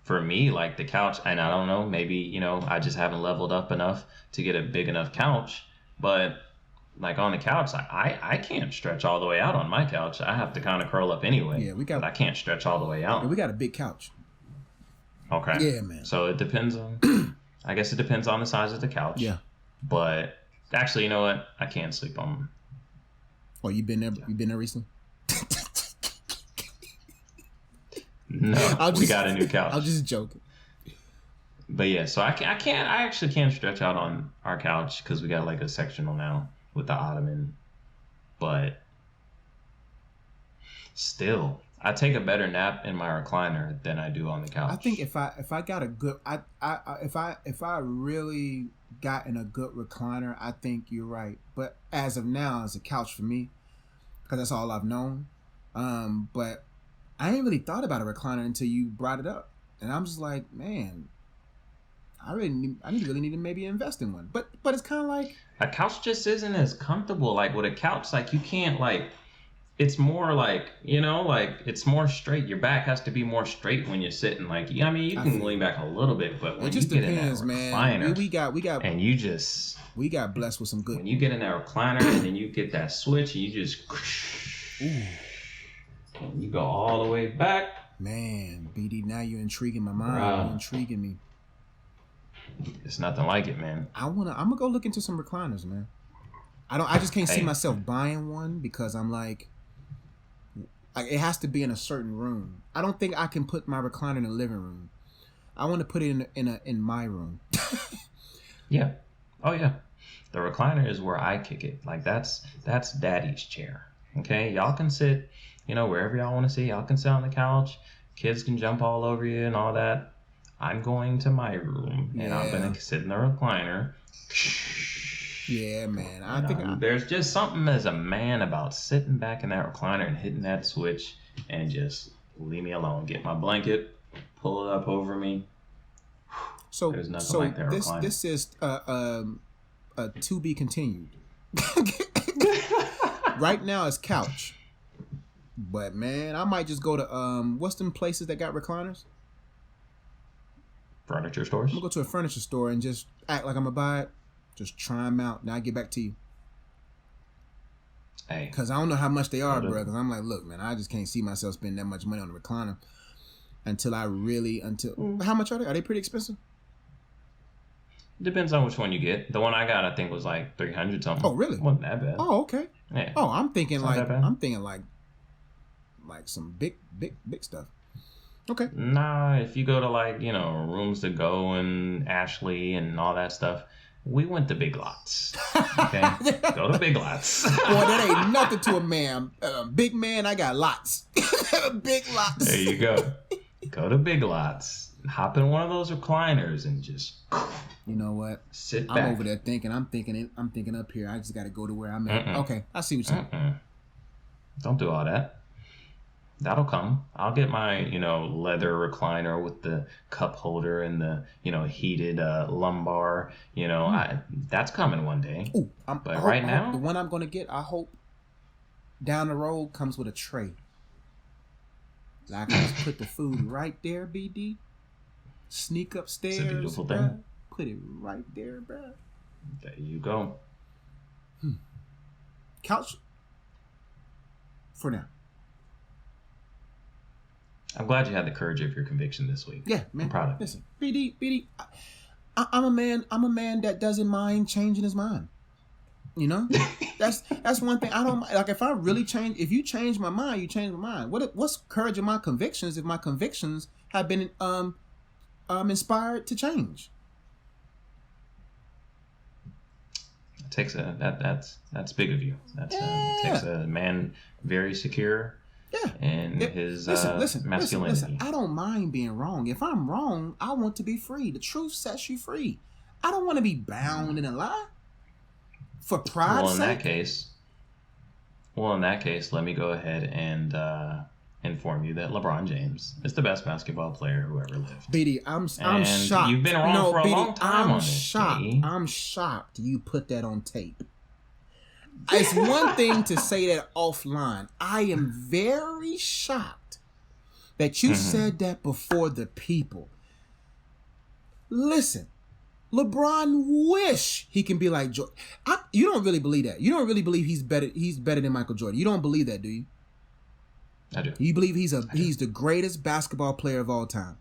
For me, like the couch, and I don't know, maybe, I just haven't leveled up enough to get a big enough couch, but like on the couch, I can't stretch all the way out on my couch. I have to kind of curl up anyway. Yeah, but I can't stretch all the way out. Yeah, we got a big couch. Okay. Yeah, man. So it depends on, I guess it depends on the size of the couch. Yeah. But actually, you know what? I can't sleep on. Oh, you been there? Yeah. You been there recently? No, we got a new couch. I'm just joking. But yeah, so I actually can't stretch out on our couch because we got like a sectional now with the ottoman. But still, I take a better nap in my recliner than I do on the couch. I think if I got a good if I really got in a good recliner, I think you're right. But as of now, it's a couch for me because that's all I've known. But I ain't really thought about a recliner until you brought it up, and I'm just like, man, I really need to maybe invest in one. But it's kind of like a couch just isn't as comfortable. Like with a couch, like you can't like. It's more like, like it's more straight. Your back has to be more straight when you're sitting. Like, I mean, you can lean back a little bit, but when you get in that recliner, we got, and we got blessed with some good. When you get in that recliner and then you get that switch and you just, and you go all the way back. Man, BD, now you're intriguing my mind. You're intriguing me. It's nothing like it, man. I'm gonna go look into some recliners, man. I just can't see myself buying one because I'm like it has to be in a certain room. I don't think I can put my recliner in the living room. I want to put it in my room. Yeah. Oh yeah. The recliner is where I kick it. Like that's daddy's chair. Okay, y'all can sit, wherever y'all want to sit. Y'all can sit on the couch. Kids can jump all over you and all that. I'm going to my room and I'm gonna sit in the recliner. Yeah, man. I think there's just something as a man about sitting back in that recliner and hitting that switch and just leave me alone. Get my blanket, pull it up over me. So there's nothing like that recliner. This is to be continued. Right now it's couch, but man, I might just go to what's them places that got recliners? Furniture stores. I'm gonna go to a furniture store and just act like I'm gonna buy it. Just try them out. Now I get back to you. Hey, because I don't know how much they are, bro. Because I'm like, look, man, I just can't see myself spending that much money on a recliner until how much are they? Are they pretty expensive? Depends on which one you get. The one I got, I think, was like $300 something. Oh, really? Wasn't that bad? Oh, okay. Yeah. Oh, I'm thinking like some big stuff. Okay. Nah, if you go to like Rooms to Go and Ashley and all that stuff, we went to Big Lots. Okay, go to Big Lots. Boy, that ain't nothing to a man. Big man, I got lots. Big Lots. There you go. Go to Big Lots. Hop in one of those recliners and just. You know what? Sit back. I'm over there thinking. I'm thinking up here. I just got to go to where I'm at. Okay, I see what you're saying. Don't do all that. That'll come. I'll get my, leather recliner with the cup holder and the, heated lumbar. That's coming one day. Ooh, right now, the one I'm gonna get, I hope, down the road comes with a tray. Like I just put the food right there, BD. Sneak upstairs. It's a beautiful thing. Put it right there, bro. There you go. Couch. For now. I'm glad you had the courage of your conviction this week. Yeah, man. I'm proud of you. Listen, BD, I'm a man that doesn't mind changing his mind. That's one thing I don't like. If you change my mind, you change my mind. What's courage in my convictions if my convictions have been inspired to change? It takes that's big of you. It takes a man very secure. Yeah. And his masculinity. Listen, I don't mind being wrong. If I'm wrong, I want to be free. The truth sets you free. I don't want to be bound in a lie. For pride's sake. In that case, let me go ahead and inform you that LeBron James is the best basketball player who ever lived. BD, I'm shocked. You've been wrong for a long time on this. I'm shocked you put that on tape. It's one thing to say that offline. I am very shocked that you said that before the people. Listen, LeBron wish he can be like Jordan. You don't really believe that. You don't really believe he's better than Michael Jordan. You don't believe that, do you? I do. You believe he's the greatest basketball player of all time.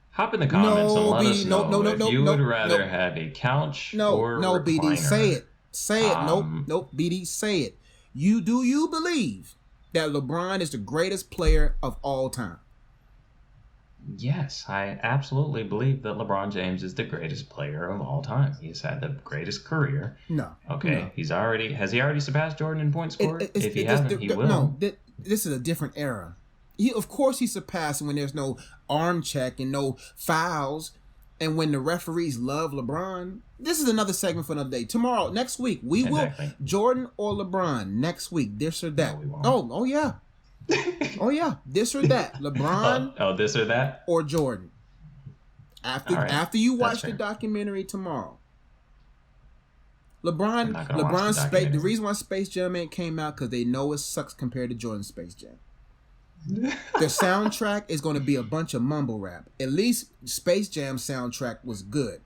Hop in the comments and let us know if you would rather have a couch or a recliner. BD, say it. Say it. Nope, BD, say it. Do you believe that LeBron is the greatest player of all time? Yes, I absolutely believe that LeBron James is the greatest player of all time. He's had the greatest career. No. Okay. No. Has he already surpassed Jordan in points scored? If he hasn't, he will. No, this is a different era. Of course he surpassed when there's no arm check and no fouls. And when the referees love LeBron, this is another segment for another day. Next week, we will Jordan or LeBron. Next week, this or that. No, oh yeah, oh yeah, this or that. LeBron. This or that. Or Jordan. After you watch the documentary tomorrow, LeBron Space. The reason why Space Jam ain't came out because they know it sucks compared to Jordan's Space Jam. The soundtrack is going to be a bunch of mumble rap. At least Space Jam soundtrack was good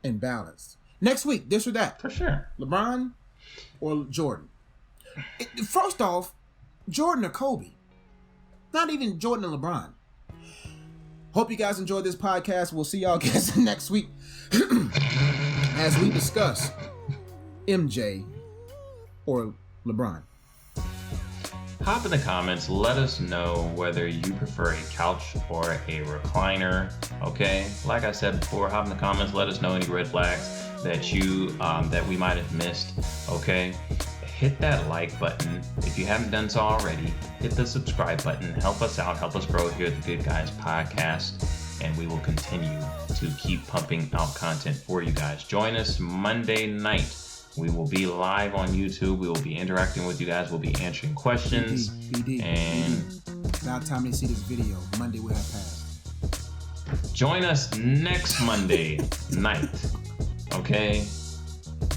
and balanced. Next week, this or that. For sure. LeBron or Jordan. First off, Jordan or Kobe. Not even Jordan and LeBron. Hope you guys enjoyed this podcast. We'll see y'all guys next week as we discuss MJ or LeBron. Hop in the comments. Let us know whether you prefer a couch or a recliner. Okay? Like I said before, hop in the comments. Let us know any red flags. that we might have missed, okay, hit that like button. If you haven't done so already, hit the subscribe button. Help us out. Help us grow here at the Good Guys Podcast. And we will continue to keep pumping out content for you guys. Join us Monday night. We will be live on YouTube. We will be interacting with you guys. We'll be answering questions. BD. About time they see this video. Monday will have passed. Join us next Monday night. Okay?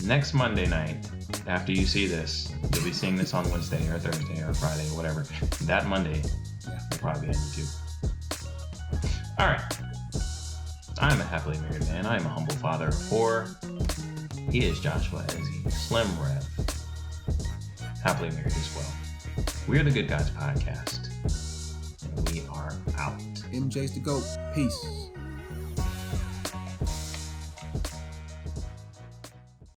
Next Monday night. After you see this, you'll be seeing this on Wednesday or Thursday or Friday or whatever. That Monday, will probably be on YouTube. All right. I'm a happily married man. I am a humble father of 4. He is Joshua Ezzy, Slim Rev, happily married as well. We are the Good Guys Podcast, and we are out. MJ's the GOAT. Peace.